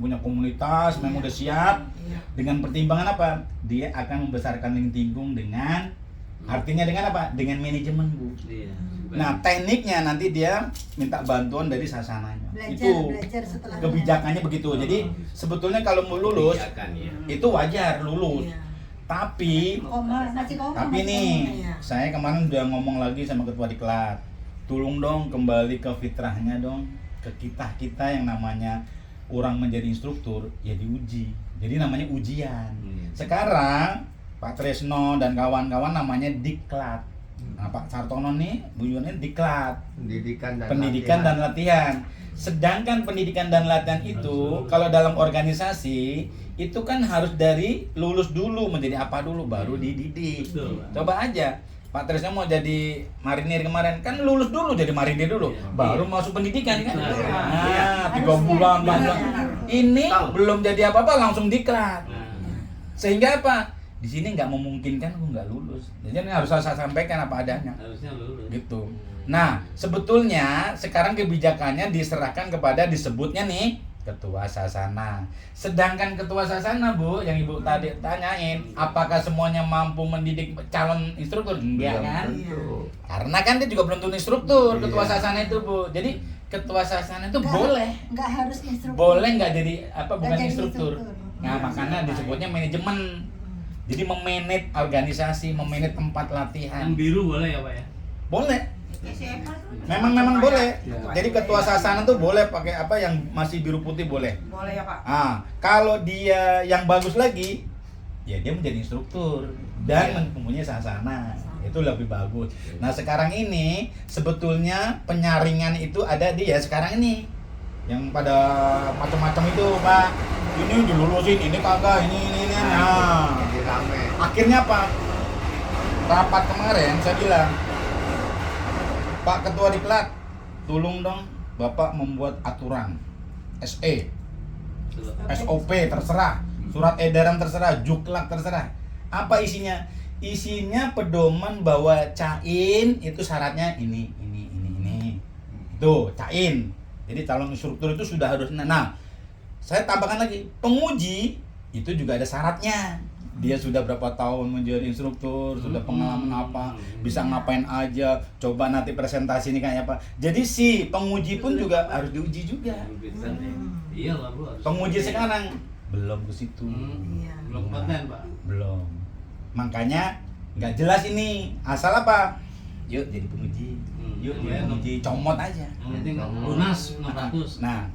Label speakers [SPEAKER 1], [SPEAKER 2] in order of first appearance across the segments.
[SPEAKER 1] punya komunitas, memang udah siap. Dengan pertimbangan apa? Dia akan membesarkan Lintingkung dengan artinya dengan apa? Dengan manajemen, Bu. Nah, tekniknya nanti dia minta bantuan dari sasananya.
[SPEAKER 2] Belajar setelah
[SPEAKER 1] Kebijakannya begitu. Jadi sebetulnya kalau mau lulus itu wajar lulus. Tapi nih, saya kemarin udah ngomong lagi sama ketua diklat. Tolong dong kembali ke fitrahnya dong, ke kita yang namanya orang menjadi instruktur ya diuji. Jadi namanya ujian. Sekarang Pak Tresno dan kawan-kawan namanya diklat. Nah, Pak Sartono nih, Bu Yuni diklat. Pendidikan dan latihan. Sedangkan pendidikan dan latihan itu kalau dalam organisasi itu kan harus dari lulus dulu menjadi apa dulu baru dididik. Coba aja Pak Tresno mau jadi marinir kemarin kan lulus dulu jadi marinir dulu baru masuk pendidikan kan. Nah, 3 bulan 4 bulan. Ini belum jadi apa-apa langsung diklat. Sehingga apa? Di sini nggak memungkinkan aku nggak lulus. Jadi harus saya sampaikan apa adanya.
[SPEAKER 3] Harusnya lulus.
[SPEAKER 1] Gitu. Nah, sebetulnya sekarang kebijakannya diserahkan kepada disebutnya nih ketua sasana. Sedangkan ketua sasana, Bu, yang Ibu tadi tanyain, apakah semuanya mampu mendidik calon instruktur? Enggak kan? Karena kan dia juga belum tentu instruktur, ketua sasana itu, Bu. Jadi ketua sasana itu boleh.
[SPEAKER 2] Enggak harus instruktur.
[SPEAKER 1] Boleh nggak jadi apa bukan
[SPEAKER 2] jadi
[SPEAKER 1] instruktur. Nah, makanya disebutnya manajemen. Jadi memanage organisasi, memanage tempat latihan.
[SPEAKER 3] Yang biru boleh ya, Pak ya?
[SPEAKER 1] Boleh. Memang boleh. Jadi ketua sasana tuh boleh pakai apa yang masih biru putih boleh.
[SPEAKER 4] Boleh ya, Pak.
[SPEAKER 1] Kalau dia yang bagus lagi, ya dia menjadi instruktur dan mempunyai sasana. Itu lebih bagus. Nah, sekarang ini sebetulnya penyaringan itu ada di ya sekarang ini. Yang pada macam-macam itu, Pak. Ini dilulusin, ini kagak, ini. Nah, akhirnya apa? Rapat kemarin saya bilang, Pak Ketua Diklat, tolong dong Bapak membuat aturan SOP terserah, surat edaran terserah, juklak terserah. Apa isinya? Isinya pedoman bahwa cain itu syaratnya ini. Tuh, cain. Jadi calon instruktur itu sudah harus. Nah, saya tambahkan lagi, penguji itu juga ada syaratnya. Dia sudah berapa tahun menjadi instruktur, sudah pengalaman apa, bisa ngapain aja, coba nanti presentasi ini kayak apa. Jadi si penguji pun juga harus diuji juga.
[SPEAKER 3] Iya lah, Bu.
[SPEAKER 1] Penguji sekarang belum ke situ.
[SPEAKER 3] Belum kompeten, Pak.
[SPEAKER 1] Belum. Makanya nggak jelas ini. Asal apa? Yuk jadi penguji. Yuk jadi penguji, comot aja.
[SPEAKER 3] Lunas 600.
[SPEAKER 1] Nah,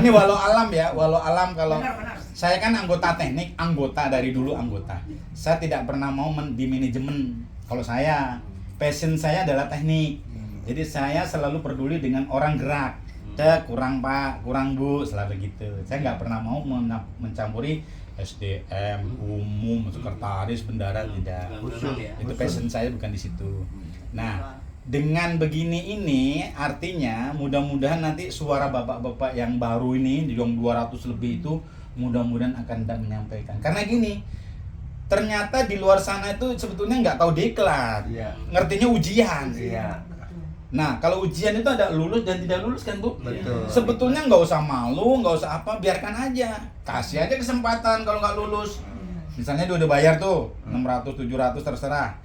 [SPEAKER 1] ini walau alam ya, walau alam kalau
[SPEAKER 4] Benar.
[SPEAKER 1] saya kan anggota teknik, anggota dari dulu anggota. Saya tidak pernah mau di manajemen. Kalau saya, passion saya adalah teknik. Jadi saya selalu peduli dengan orang gerak. Kurang Pak, kurang Bu, selalu begitu. Saya nggak pernah mau mencampuri SDM, umum, sekretaris, bendara, tidak. Itu passion saya bukan di situ. Nah, dengan begini ini artinya mudah-mudahan nanti suara bapak-bapak yang baru ini yang 200 lebih itu mudah-mudahan akan menyampaikan. Karena gini, ternyata di luar sana itu sebetulnya nggak tahu diklat, ngertinya ujian. Nah, kalau ujian itu ada lulus dan tidak lulus kan, Bu?
[SPEAKER 5] Betul.
[SPEAKER 1] Sebetulnya nggak usah malu, nggak usah apa, biarkan aja. Kasih aja kesempatan kalau nggak lulus. Misalnya dia udah bayar tuh 600, 700 terserah.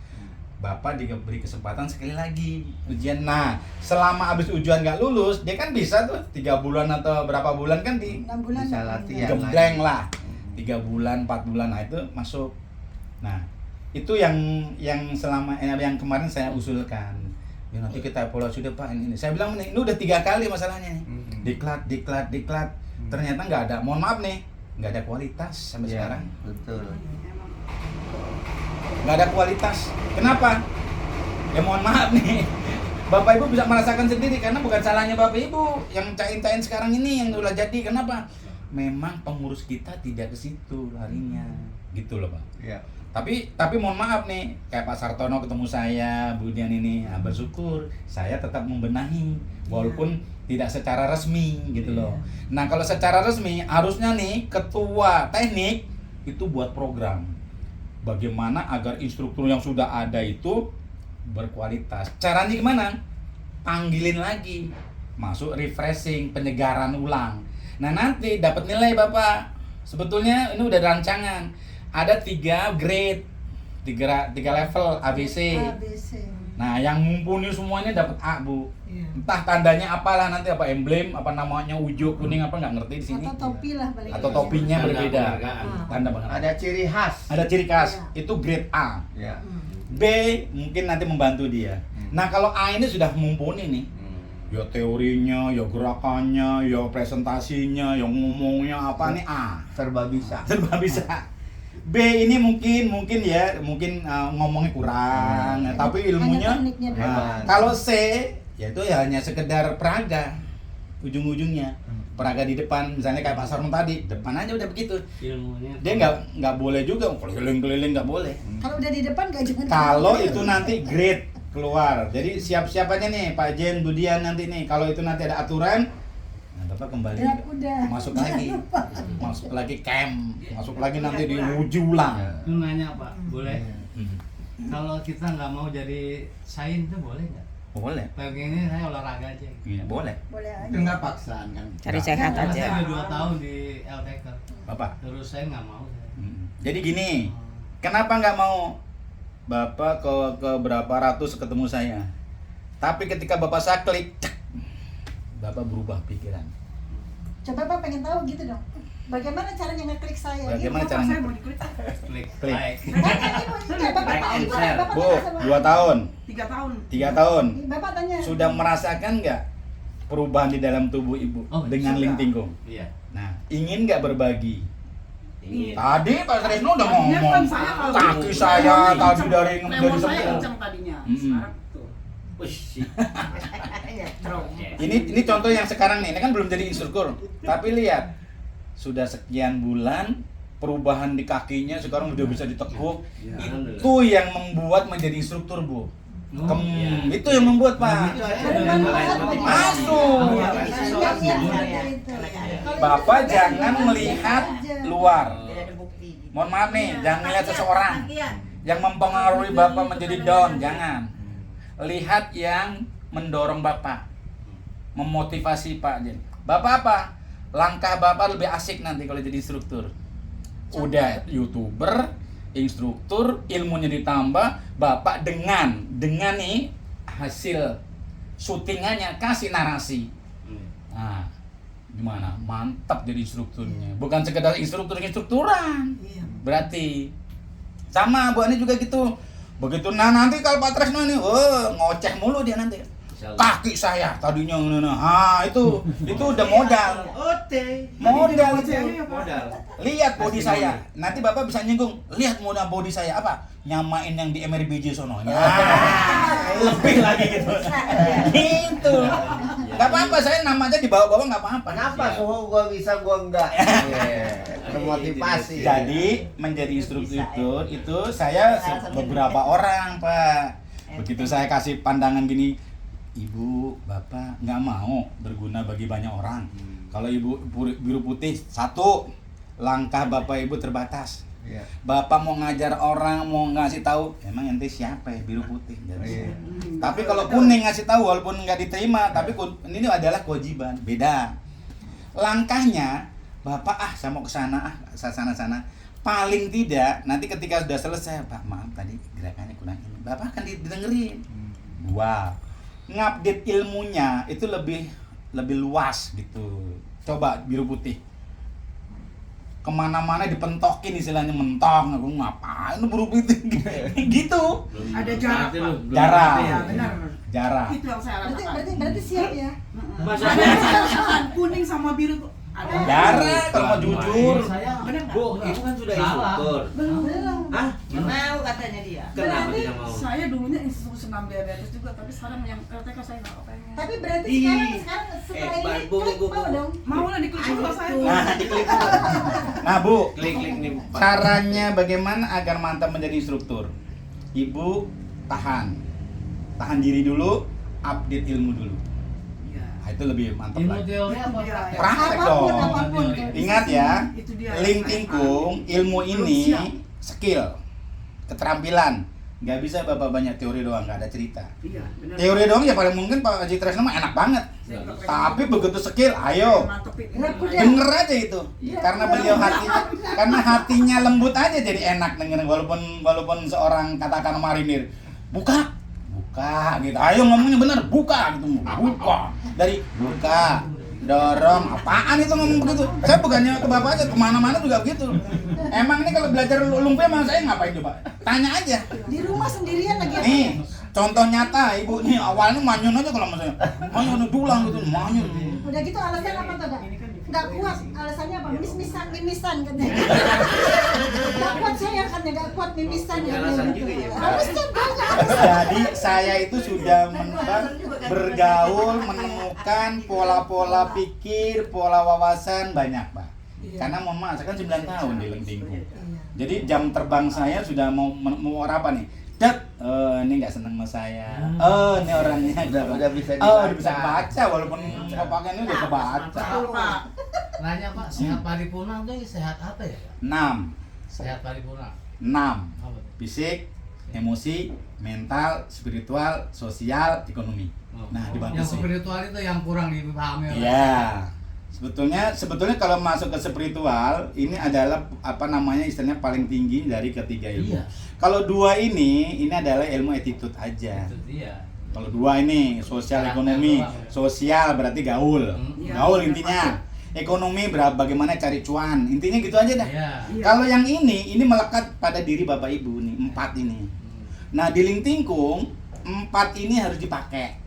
[SPEAKER 1] Bapak diberi kesempatan sekali lagi ujian. Nah, selama habis ujian nggak lulus, dia kan bisa tuh 3 bulan atau berapa bulan kan
[SPEAKER 2] 6 bulan
[SPEAKER 5] bisa latihan
[SPEAKER 1] gembleng lah. 3 bulan, 4 bulan, nah itu masuk. Nah, itu yang selama yang kemarin saya usulkan. Ya nanti kita evaluasi sudah Pak ini. Saya bilang ini udah 3 kali masalahnya nih. Diklat. Ternyata nggak ada. Mohon maaf nih, nggak ada kualitas sampai sekarang.
[SPEAKER 5] Betul.
[SPEAKER 1] Nggak ada kualitas. Kenapa? Ya mohon maaf nih. Bapak Ibu bisa merasakan sendiri karena bukan salahnya Bapak Ibu yang cain-cain sekarang ini yang udah jadi. Kenapa? Memang pengurus kita tidak ke situ larinya. Gitu loh, Pak.
[SPEAKER 5] Iya.
[SPEAKER 1] Tapi mohon maaf nih, kayak Pak Sartono ketemu saya, Bu Dian ini, bersyukur saya tetap membenahi walaupun tidak secara resmi gitu loh. Nah, kalau secara resmi harusnya nih ketua teknik itu buat program. Bagaimana agar instruktur yang sudah ada itu berkualitas. Caranya gimana? Panggilin lagi. Masuk refreshing, penyegaran ulang. Nah nanti dapat nilai Bapak. Sebetulnya ini udah rancangan. Ada 3 grade, 3 level ABC.
[SPEAKER 2] ABC.
[SPEAKER 1] Nah yang mumpuni semuanya dapat A Bu.
[SPEAKER 2] Iya.
[SPEAKER 1] Entah tandanya apalah nanti, apa emblem, apa namanya hijau kuning apa nggak ngerti di sini.
[SPEAKER 2] Atau topi lah paling.
[SPEAKER 1] Atau topinya
[SPEAKER 3] Tanda
[SPEAKER 1] berbeda.
[SPEAKER 3] penghargaan.
[SPEAKER 1] Tanda penghargaan.
[SPEAKER 4] Ada ciri khas.
[SPEAKER 1] Ada ciri khas.
[SPEAKER 2] Iya.
[SPEAKER 1] Itu grade A.
[SPEAKER 4] Ya.
[SPEAKER 1] B mungkin nanti membantu dia. Nah kalau A ini sudah mumpuni nih. Ya teorinya, ya gerakannya, ya presentasinya, ya ngomongnya apa nih A.
[SPEAKER 4] Serba bisa.
[SPEAKER 1] Serba bisa. B ini mungkin ngomongnya kurang, tapi ilmunya.
[SPEAKER 2] Hanya tekniknya doang.
[SPEAKER 1] Nah, kalau C ya itu ya hanya sekedar peraga ujung-ujungnya. Peraga di depan, misalnya kayak Pak Sarmo tadi, depan aja udah begitu.
[SPEAKER 3] Ilmunya.
[SPEAKER 1] Dia nggak boleh juga keliling-keliling, nggak boleh.
[SPEAKER 2] Kalau udah di depan gak jangan.
[SPEAKER 1] Kalau itu nanti grade keluar, jadi siap-siap aja nih Pak Jen, Budian nanti nih. Kalau itu nanti ada aturan, nah Bapak kembali
[SPEAKER 2] Berat udah.
[SPEAKER 1] masuk lagi camp, masuk lagi nanti diuji ulang.
[SPEAKER 3] Lu nanya Pak, boleh?
[SPEAKER 1] Hmm.
[SPEAKER 3] Kalau kita nggak mau jadi sains itu boleh nggak?
[SPEAKER 1] Boleh.
[SPEAKER 3] Kayak gini saya olahraga aja.
[SPEAKER 1] Iya, boleh.
[SPEAKER 2] Boleh aja.
[SPEAKER 4] Itu nggak paksaan kan.
[SPEAKER 5] Cari sehat
[SPEAKER 3] Saya
[SPEAKER 5] aja.
[SPEAKER 3] udah 2 tahun di LTK.
[SPEAKER 1] Bapak.
[SPEAKER 3] Terus saya nggak mau.
[SPEAKER 1] Jadi gini, kenapa nggak mau Bapak ke berapa ratus ketemu saya? Tapi ketika Bapak saya klik, cek, Bapak berubah pikiran.
[SPEAKER 2] Coba Pak pengen tahu gitu dong. Bagaimana caranya ngeklik saya?
[SPEAKER 1] Bagaimana
[SPEAKER 2] Gitu,
[SPEAKER 1] caranya?
[SPEAKER 2] Saya mau diklik.
[SPEAKER 3] Klik,
[SPEAKER 1] Klik.
[SPEAKER 3] like.
[SPEAKER 2] Bapak
[SPEAKER 4] Like
[SPEAKER 2] tahu
[SPEAKER 4] and
[SPEAKER 2] juga,
[SPEAKER 4] share.
[SPEAKER 2] Bapak
[SPEAKER 1] Bu,
[SPEAKER 2] tanya sama-
[SPEAKER 1] 2 tahun,
[SPEAKER 6] 3 tahun.
[SPEAKER 1] 3 tahun.
[SPEAKER 2] Bapak tanya.
[SPEAKER 1] Sudah merasakan nggak perubahan di dalam tubuh Ibu
[SPEAKER 3] Oh,
[SPEAKER 1] dengan
[SPEAKER 6] sudah.
[SPEAKER 1] Ling Tingkung?
[SPEAKER 3] Iya.
[SPEAKER 1] Nah, ingin nggak berbagi?
[SPEAKER 6] Ingin.
[SPEAKER 1] Tadi Pak Tresno udah
[SPEAKER 6] Tadinya
[SPEAKER 1] ngomong,
[SPEAKER 6] kan saya kalau
[SPEAKER 1] kaki
[SPEAKER 6] dulu,
[SPEAKER 1] saya
[SPEAKER 6] lemon
[SPEAKER 1] tadi
[SPEAKER 6] kenceng.
[SPEAKER 1] dari
[SPEAKER 6] Lemon saya
[SPEAKER 1] sembuh.
[SPEAKER 6] kenceng tadinya.
[SPEAKER 1] Mm-mm.
[SPEAKER 6] Sekarang tuh.
[SPEAKER 2] Iya, drop.
[SPEAKER 1] Ini contoh yang sekarang nih, ini kan belum jadi instruktur. Tapi lihat, sudah sekian bulan perubahan di kakinya sekarang udah bisa ditekuk.
[SPEAKER 3] Alhamdulillah.
[SPEAKER 1] Itu yang membuat menjadi instruktur, Bu.
[SPEAKER 3] Oh, iya.
[SPEAKER 1] Itu yang membuat, Pak. Masuk. Bapak jangan melihat luar. Mohon maaf nih, jangan melihat seseorang yang mempengaruhi Bapak menjadi down, jangan. Lihat yang mendorong Bapak, memotivasi Pak Jen. Bapak apa? Langkah Bapak lebih asik nanti kalau jadi instruktur. Udah YouTuber, instruktur, ilmunya ditambah, Bapak dengan nih hasil syutingannya kasih narasi. Nah, gimana? Mantap jadi instrukturnya. Bukan sekedar instrukturan.
[SPEAKER 2] Iya.
[SPEAKER 1] Berarti sama Bu Ani juga gitu. Begitu nanti kalau Pak Tresno ini, ngoceh mulu dia nanti. Kaki saya tadinya itu udah modal. Modal itu. Lihat body saya. Nanti Bapak bisa nyinggung, lihat modal body saya apa? Nyamain yang di MRBJ sono. Lebih lagi gitu. Gitu. Enggak apa-apa, saya namanya dibawa-bawa enggak apa-apa.
[SPEAKER 4] Kenapa semua gua bisa gua enggak? Ada motivasi.
[SPEAKER 1] Jadi menjadi instruktur itu saya beberapa orang, Pak. Begitu saya kasih pandangan gini, Ibu, Bapak nggak mau berguna bagi banyak orang. Kalau Ibu biru putih, satu, langkah Bapak Ibu terbatas.
[SPEAKER 4] Iya.
[SPEAKER 1] Bapak mau ngajar orang, mau ngasih tahu, emang ente siapa ya biru putih? Jadi,
[SPEAKER 4] Iya.
[SPEAKER 1] tapi kalau kuning ngasih tahu walaupun nggak diterima, tapi ini adalah kewajiban, beda. Langkahnya, Bapak saya mau ke sana, sana. Paling tidak nanti ketika sudah selesai, Pak maaf tadi gerakannya kurang ini, Bapak akan didengerin. Wow. Ngupdate ilmunya itu lebih luas gitu. Coba biru putih kemana-mana dipentokin istilahnya, mentong, aku ngapain lu biru putih gitu.
[SPEAKER 6] Ada jarak, Pak.
[SPEAKER 1] Jarak.
[SPEAKER 6] Iya, benar.
[SPEAKER 1] Jarak.
[SPEAKER 6] Itu yang saya rasakan.
[SPEAKER 2] Berarti siap ya.
[SPEAKER 6] Ada yang saya rasakan kuning sama biru tuh. Ada.
[SPEAKER 1] Jarak kalau mau jujur.
[SPEAKER 6] Benar nggak?
[SPEAKER 7] Bu, ibu kan sudah
[SPEAKER 3] Salah.
[SPEAKER 7] instruktur.
[SPEAKER 2] Belum.
[SPEAKER 7] Hah?
[SPEAKER 5] Mau katanya dia.
[SPEAKER 7] Kenapa
[SPEAKER 6] Berarti
[SPEAKER 7] tidak mau?
[SPEAKER 6] saya dulunya instruktur senam diabetes juga, tapi sekarang yang LTK saya nggak pengen.
[SPEAKER 2] Tapi berarti
[SPEAKER 7] Ih.
[SPEAKER 2] sekarang setelah ini
[SPEAKER 7] Bu,
[SPEAKER 2] klik
[SPEAKER 7] Bu.
[SPEAKER 2] mau dong.
[SPEAKER 6] Mau lah diklik dulu saya.
[SPEAKER 1] Nah, nah Bu,
[SPEAKER 7] Klik nih. Pak.
[SPEAKER 1] caranya bagaimana agar mantap menjadi instruktur? Ibu tahan diri dulu, update ilmu dulu.
[SPEAKER 6] Iya.
[SPEAKER 1] Nah, itu lebih mantap
[SPEAKER 3] Ilmu
[SPEAKER 1] lagi.
[SPEAKER 3] teori apa
[SPEAKER 6] Iya,
[SPEAKER 3] praktek?
[SPEAKER 6] iya.
[SPEAKER 1] Praktek
[SPEAKER 2] Apapun,
[SPEAKER 1] dong.
[SPEAKER 2] apapun.
[SPEAKER 1] Ingat ya,
[SPEAKER 6] Itu dia.
[SPEAKER 1] Ling Tingkung, ilmu ini
[SPEAKER 6] Siap.
[SPEAKER 1] skill, keterampilan. Nggak bisa Bapak banyak teori doang, nggak ada cerita.
[SPEAKER 6] Iya, benar.
[SPEAKER 1] Teori doang ya paling mungkin Pak Haji Tresno mah enak banget. Tapi begitu skill, ayo
[SPEAKER 6] Mantepin.
[SPEAKER 1] denger aja itu. Karena beliau karena hatinya lembut aja jadi enak denger walaupun seorang katakan marinir. Buka gitu. Ayo ngomongnya bener, buka gitu. Buka. Dari buka, dorong, apaan itu ngomong begitu? Saya bukannya ke Bapak aja, kemana-mana juga begitu. Emang ini kalau belajar lumpia sama saya ngapain coba? Tanya aja.
[SPEAKER 2] Di rumah sendirian lagi.
[SPEAKER 1] Nih, contoh nyata ibu nih awalnya manyun aja kalau sama saya. Manyun dulang gitu, manyun.
[SPEAKER 2] Udah gitu alasan apa tuh, Kak? Nggak kuat, alasannya apa? Mimisan katanya. Nggak kuat saya katanya, nggak kuat mimisan ya.
[SPEAKER 5] Alasan juga ya.
[SPEAKER 2] Harusnya banyak.
[SPEAKER 1] Jadi saya itu sudah bergaul, menemukan pola-pola pikir, pola wawasan banyak, Pak. Karena mohon maaf, saya kan 9 tahun di Lengtingku. Jadi jam terbang saya sudah mau apa nih? Ini nggak seneng sama saya. Ini orangnya
[SPEAKER 4] Udah bisa
[SPEAKER 1] udah bisa baca walaupun pakaiannya udah kebaca.
[SPEAKER 6] Betul, Pak.
[SPEAKER 3] Nanya Pak, sehat paripurna itu sehat apa ya Pak?
[SPEAKER 1] 6.
[SPEAKER 3] Sehat paripurna.
[SPEAKER 1] 6.
[SPEAKER 3] Apa tuh?
[SPEAKER 1] Fisik, emosi, mental, spiritual, sosial, ekonomi. Nah, dibantu
[SPEAKER 3] Yang
[SPEAKER 1] sih.
[SPEAKER 3] spiritual itu yang kurang dipahami orang.
[SPEAKER 1] Iya. Sebetulnya kalau masuk ke spiritual ini adalah apa namanya istilahnya paling tinggi dari ketiga ilmu.
[SPEAKER 3] Iya.
[SPEAKER 1] Kalau 2 ini adalah ilmu attitude aja.
[SPEAKER 3] Itu dia.
[SPEAKER 1] Kalau 2 ini sosial
[SPEAKER 3] Karakter
[SPEAKER 1] ekonomi,
[SPEAKER 3] doang ya.
[SPEAKER 1] sosial berarti gaul.
[SPEAKER 6] Iya,
[SPEAKER 1] Gaul
[SPEAKER 6] iya,
[SPEAKER 1] intinya. Ekonomi bagaimana cari cuan. Intinya gitu aja dah.
[SPEAKER 3] Iya.
[SPEAKER 6] Iya.
[SPEAKER 1] Kalau yang ini melekat pada diri Bapak Ibu nih, 4 ini. Nah, di Lingtingkung 4 ini harus dipakai.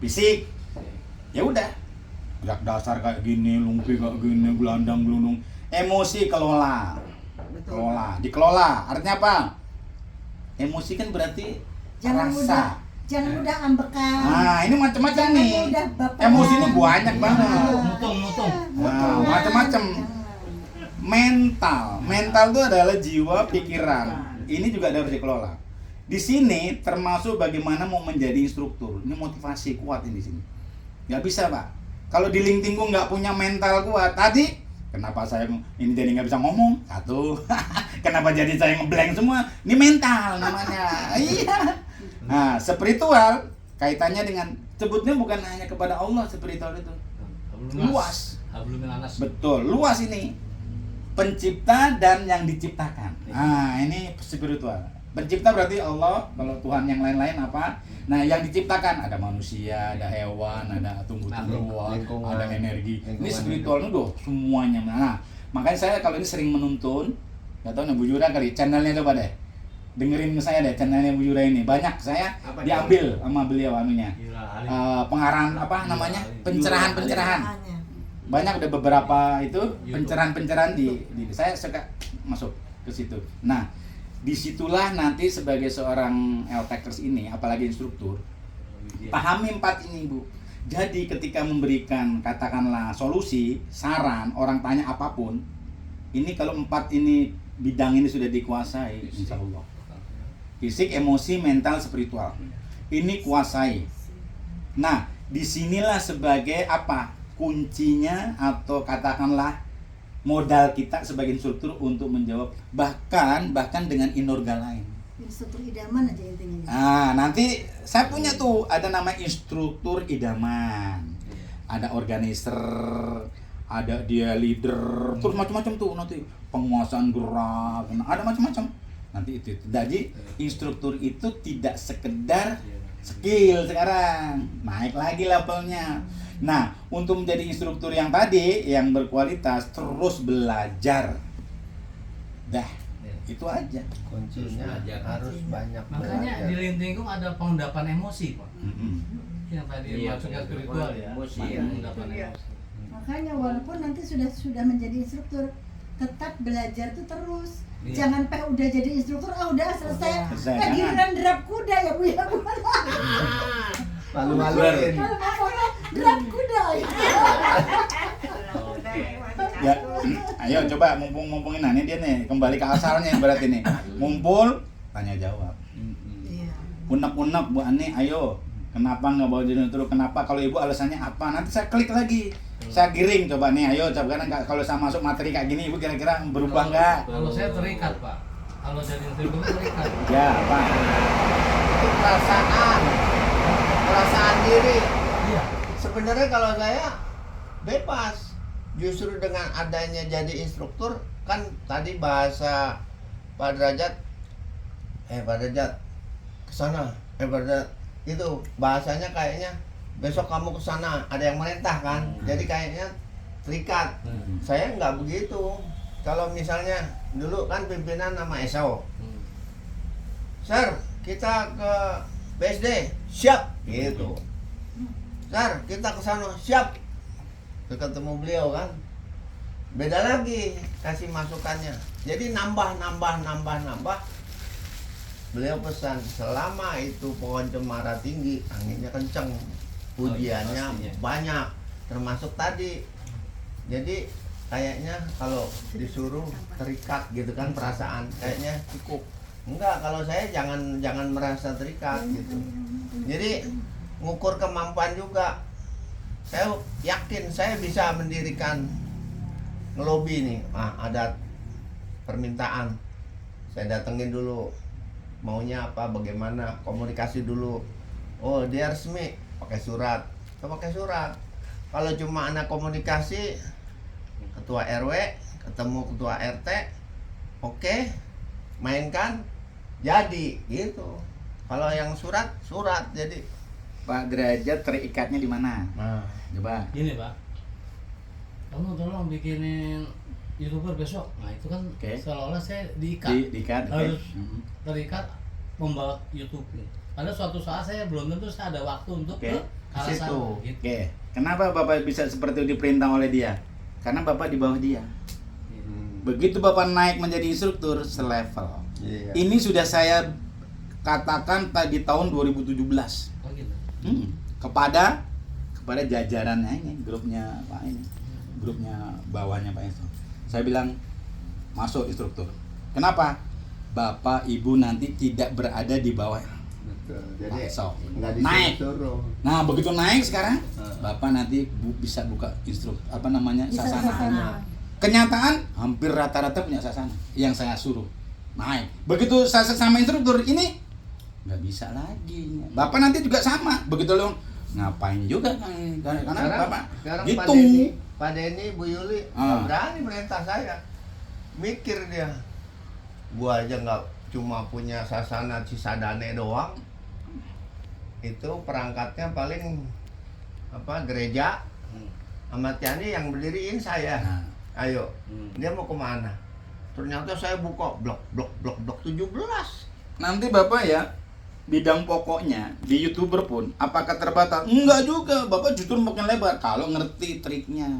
[SPEAKER 1] Fisik. Ya udah. Gerak dasar kayak gini, lumpi kayak gini, gelandang gelundung. Emosi kelola.
[SPEAKER 6] Betul.
[SPEAKER 1] Kelola, dikelola. Artinya apa? Emosi kan berarti rasa.
[SPEAKER 2] Jangan mudah ambekan.
[SPEAKER 1] Nah, ini macam-macam
[SPEAKER 2] Jangan
[SPEAKER 1] nih.
[SPEAKER 2] mudah baperan.
[SPEAKER 1] Emosi ini banyak banget.
[SPEAKER 3] Mutung.
[SPEAKER 1] Nah, macam-macam. Mental itu adalah jiwa, pikiran. Ini juga ada harus dikelola. Di sini termasuk bagaimana mau menjadi instruktur. Ini motivasi kuat ini di sini. Nggak bisa Pak. Kalau di Lingtingkung nggak punya mental kuat, tadi kenapa saya ini jadi nggak bisa ngomong? 1. Kenapa jadi saya ngeblank semua? Ini mental namanya. Iya. Nah, spiritual kaitannya dengan sebutnya bukan hanya kepada Allah spiritual itu. Luas.
[SPEAKER 3] Hablumillah.
[SPEAKER 1] Betul, luas ini. Pencipta dan yang diciptakan. Nah, ini spiritual. Pencipta berarti Allah, kalau Tuhan yang lain-lain apa? Nah, yang diciptakan ada manusia, ada hewan, ada tumbuh-tumbuhan,
[SPEAKER 4] lingkungan,
[SPEAKER 1] ada energi. Ini
[SPEAKER 4] lingkungan
[SPEAKER 1] spiritualnya tuh semuanya. Nah, makanya saya kalau ini sering menuntun, nggak tahu nih Bu Jura kali, channelnya coba deh. Dengerin saya deh channelnya Bu Jura ini. Banyak saya
[SPEAKER 5] Apa
[SPEAKER 1] diambil sama beliau anunya. Pengarahan apa namanya? Pencerahan-pencerahan. Banyak ada beberapa itu pencerahan-pencerahan di saya suka masuk ke situ. Nah, disitulah nanti sebagai seorang LTEKers ini, apalagi instruktur, pahami 4 ini Bu. Jadi ketika memberikan katakanlah solusi, saran, orang tanya apapun, ini kalau 4 ini bidang ini sudah dikuasai, insya Allah. Fisik, emosi, mental, spiritual. Ini kuasai. Nah, disinilah sebagai apa? Kuncinya atau katakanlah modal kita sebagai instruktur untuk menjawab bahkan dengan inorga lain.
[SPEAKER 2] Instruktur idaman aja intinya.
[SPEAKER 1] Nah, nanti saya punya tuh ada nama instruktur idaman. Ada organizer, ada dia leader, terus macam-macam tuh nanti penguasaan gerak, ada macam-macam. Nanti itu. Jadi instruktur itu tidak sekedar skill sekarang, naik lagi levelnya. Nah, untuk menjadi instruktur yang tadi, yang berkualitas, terus belajar. Dah, itu aja.
[SPEAKER 4] Kuncinya harus banyak
[SPEAKER 3] Makanya
[SPEAKER 4] belajar.
[SPEAKER 3] di Lingtingkung ada pengendapan emosi Pak. Yang tadi
[SPEAKER 5] Iya,
[SPEAKER 3] masuknya spiritual ya.
[SPEAKER 5] emosi,
[SPEAKER 3] Ada
[SPEAKER 5] ya.
[SPEAKER 3] pengendapan
[SPEAKER 6] Iya.
[SPEAKER 3] emosi.
[SPEAKER 2] Makanya walaupun nanti sudah menjadi instruktur, tetap belajar tuh terus.
[SPEAKER 3] Iya.
[SPEAKER 2] Jangan udah jadi instruktur, udah selesai.
[SPEAKER 1] Selesai,
[SPEAKER 2] Nah, giliran derap kuda ya Bu ya.
[SPEAKER 4] Malu-maluin.
[SPEAKER 2] Kalau mau derap kuda ya.
[SPEAKER 1] Ya, ayo coba mumpung-mumpungin nah ini dia nih kembali ke asalnya berarti nih. Ngumpul, tanya jawab.
[SPEAKER 2] Iya.
[SPEAKER 1] Unek-unek Bu Ani, ayo. Kenapa nggak bawa jadi instruktur? Kenapa? Kalau Ibu alasannya apa? Nanti saya klik lagi. Saya giring coba nih, ayo coba karena kalau saya masuk materi kayak gini Ibu kira-kira berubah nggak?
[SPEAKER 3] Kalau saya terikat Pak. kalau jadi instruktur terikat.
[SPEAKER 1] Ya, apa?
[SPEAKER 4] Itu perasaan diri.
[SPEAKER 3] Iya.
[SPEAKER 4] Sebenarnya kalau saya bebas. Justru dengan adanya jadi instruktur, kan tadi bahasa Pak Derajat, Pak Derajat kesana, Pak Derajat itu bahasanya kayaknya besok kamu kesana, ada yang merintah kan, jadi kayaknya terikat. Saya nggak begitu. Kalau misalnya dulu kan pimpinan nama ESO, Sir, kita ke BSD, siap, gitu. Sir, kita ke sana, siap. Ketemu beliau kan, beda lagi kasih masukannya. Jadi nambah. Beliau pesan selama itu pohon cemara tinggi, anginnya kenceng, ujiannya banyak, termasuk tadi. Jadi kayaknya kalau disuruh terikat gitu kan perasaan, kayaknya cukup. Enggak, kalau saya jangan merasa terikat gitu. Jadi ngukur kemampuan juga. Saya yakin saya bisa mendirikan ngelobi nih. Ada permintaan, saya datengin dulu maunya apa, bagaimana, komunikasi dulu. Oh dia resmi, pakai surat. Kalau cuma anak komunikasi, ketua RW ketemu ketua RT, oke, mainkan, jadi gitu. Kalau yang surat jadi.
[SPEAKER 1] Pak Derajat terikatnya di mana? Coba.
[SPEAKER 3] Gini Pak, kamu tolong bikinin YouTuber besok. Nah itu kan seolah-olah saya diikat.
[SPEAKER 1] Diikat.
[SPEAKER 3] Harus terikat membawa YouTube nih. Pada suatu saat saya belum tentu saya ada waktu untuk ke arah
[SPEAKER 1] situ.
[SPEAKER 3] sana. Gitu.
[SPEAKER 1] Kenapa Bapak bisa seperti itu diperintah oleh dia? Karena Bapak di bawah dia. Begitu Bapak naik menjadi instruktur selevel. Ini sudah saya katakan tadi tahun 2017.
[SPEAKER 3] Oh gitu.
[SPEAKER 1] Kepada jajarannya ini, grupnya Pak ini, grupnya bawahnya Pak Eso. Saya bilang masuk instruktur. Kenapa? Bapak Ibu nanti tidak berada di bawah.
[SPEAKER 4] Betul. Jadi
[SPEAKER 1] naik. Nah begitu naik sekarang, Bapak nanti bisa buka sasana. Kenyataan hampir rata-rata punya sasana yang saya suruh naik. Begitu saya sama instruktur ini nggak bisa lagi. Bapak nanti juga sama. Begitu lo ngapain juga karena Bapak gitu.
[SPEAKER 4] Pak Denny, Bu Yuli nggak berani merintah saya. Mikir dia, gua aja nggak cuma punya sasana Cisadane doang. Itu perangkatnya paling gereja sama Tiani yang berdiriin saya. Ayo, dia mau kemana? Ternyata saya buka blok 17.
[SPEAKER 1] Nanti Bapak ya, bidang pokoknya di YouTuber pun apakah terbatas? Enggak juga, Bapak justru makin lebar kalau ngerti triknya.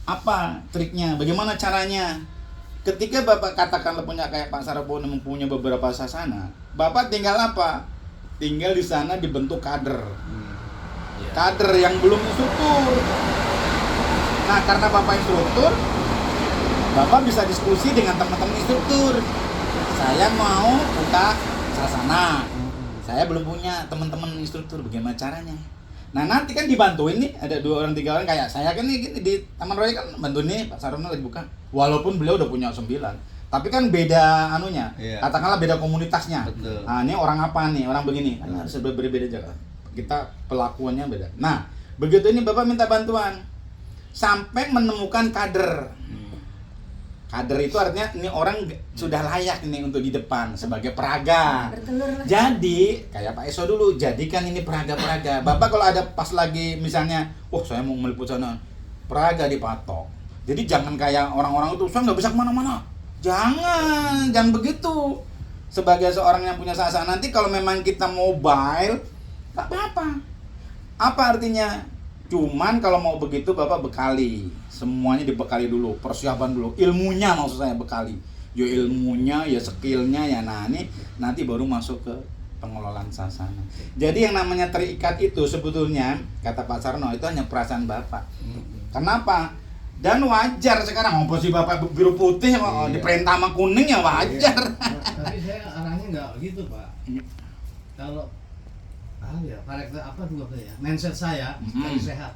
[SPEAKER 1] Apa triknya? Bagaimana caranya? Ketika Bapak katakanlah punya kayak Pak Sarabon mempunyai beberapa sasana, Bapak tinggal apa? Tinggal di sana dibentuk kader. Kader yang belum instruktur. Nah, karena Bapak instruktur, Bapak bisa diskusi dengan teman-teman instruktur. Saya mau buka sasana, saya belum punya teman-teman instruktur, bagaimana caranya? Nah nanti kan dibantuin nih, ada 2 orang 3 orang kayak saya kan nih di Taman Raya kan bantuin nih Pak Sarono lagi buka. Walaupun beliau udah punya 9, tapi kan beda anunya, katakanlah beda komunitasnya.
[SPEAKER 4] Betul.
[SPEAKER 1] Nah ini orang apa nih, orang begini, kan harus berbeda aja. Kita pelakuannya beda. Nah begitu ini Bapak minta bantuan, sampai menemukan kader. Kader itu artinya ini orang sudah layak ini untuk di depan sebagai peraga. Jadi kayak Pak Eso dulu, jadikan ini peraga-peraga. Bapak kalau ada pas lagi misalnya, saya mau meliput sana, peraga dipatok. Jadi jangan kayak orang-orang itu, saya nggak bisa kemana-mana. Jangan begitu. Sebagai seorang yang punya sasana, nanti kalau memang kita mobile, nggak apa-apa. Apa artinya? Cuman kalau mau begitu Bapak bekali. Semuanya dibekali dulu, persiapan dulu, ilmunya maksud saya bekali. Ya ilmunya, ya skillnya, ya ini nanti baru masuk ke pengelolaan sasana. Jadi yang namanya terikat itu sebetulnya, kata Pak Sarno, itu hanya perasaan Bapak. Kenapa? Dan wajar sekarang, apa sih Bapak biru putih, diperintah sama kuning ya wajar.
[SPEAKER 3] Tapi saya arahnya nggak gitu Pak. Kalau karakter apa tuh ya, mindset saya dari sehat.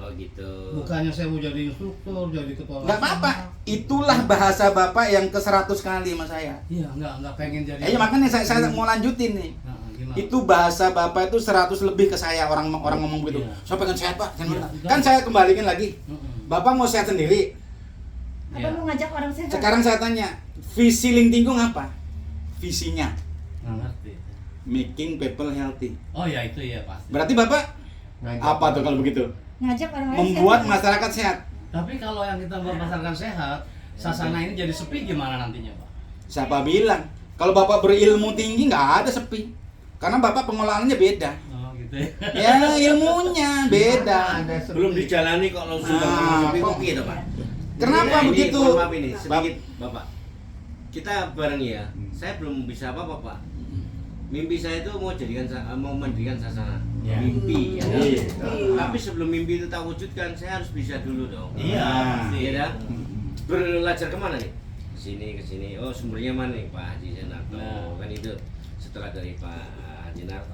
[SPEAKER 5] Oh gitu.
[SPEAKER 3] Bukannya saya mau jadi instruktur, jadi ketua.
[SPEAKER 1] Nggak apa-apa. Itulah bahasa Bapak yang ke-100 kali sama saya.
[SPEAKER 3] Iya, nggak pengen jadi.
[SPEAKER 1] Ya makanya saya mau lanjutin nih.
[SPEAKER 3] Nah, gimana?
[SPEAKER 1] Itu bahasa Bapak itu 100 lebih ke saya, orang ngomong begitu.
[SPEAKER 3] Iya.
[SPEAKER 1] Saya pengen sehat, Pak.
[SPEAKER 3] Iya,
[SPEAKER 1] Kan saya kembalikan lagi. Bapak mau sehat sendiri.
[SPEAKER 2] Apa mau ngajak orang sehat?
[SPEAKER 1] Sekarang saya tanya, visi Lintingkung apa? Visinya
[SPEAKER 3] Nggak ngerti.
[SPEAKER 1] making people healthy.
[SPEAKER 3] Oh ya itu ya pasti.
[SPEAKER 1] Berarti Bapak
[SPEAKER 4] Ngajak
[SPEAKER 1] apa tuh kalau begitu?
[SPEAKER 2] Ngajak orang lain
[SPEAKER 1] Membuat
[SPEAKER 2] sehat.
[SPEAKER 1] masyarakat sehat.
[SPEAKER 3] Tapi kalau yang kita memasarkan sehat, sasana ini jadi sepi gimana nantinya Pak?
[SPEAKER 1] Siapa bilang? Kalau Bapak berilmu tinggi nggak ada sepi. Karena Bapak pengelolaannya beda.
[SPEAKER 3] Oh gitu ya.
[SPEAKER 1] Ya ilmunya beda.
[SPEAKER 4] Ada sepi.
[SPEAKER 5] Belum dijalani kok langsung
[SPEAKER 1] Nah,
[SPEAKER 5] sepi
[SPEAKER 1] kok-
[SPEAKER 5] kok gitu Pak.
[SPEAKER 1] Kenapa
[SPEAKER 5] Ini,
[SPEAKER 1] begitu?
[SPEAKER 5] mohon maaf ini sedikit Bapak. Kita bareng ya. Saya belum bisa apa-apa Pak. Mimpi saya itu mau mendirikan sasana.
[SPEAKER 1] Ya.
[SPEAKER 5] Mimpi ya.
[SPEAKER 1] Iya.
[SPEAKER 5] Tapi sebelum mimpi itu tak wujudkan, saya harus bisa dulu dong.
[SPEAKER 1] Iya.
[SPEAKER 5] Iya dah. Belajar kemana nih? Ke sini. Oh sumbernya mana nih Pak Haji Senarto?
[SPEAKER 3] Nah.
[SPEAKER 5] Kan itu setelah dari Pak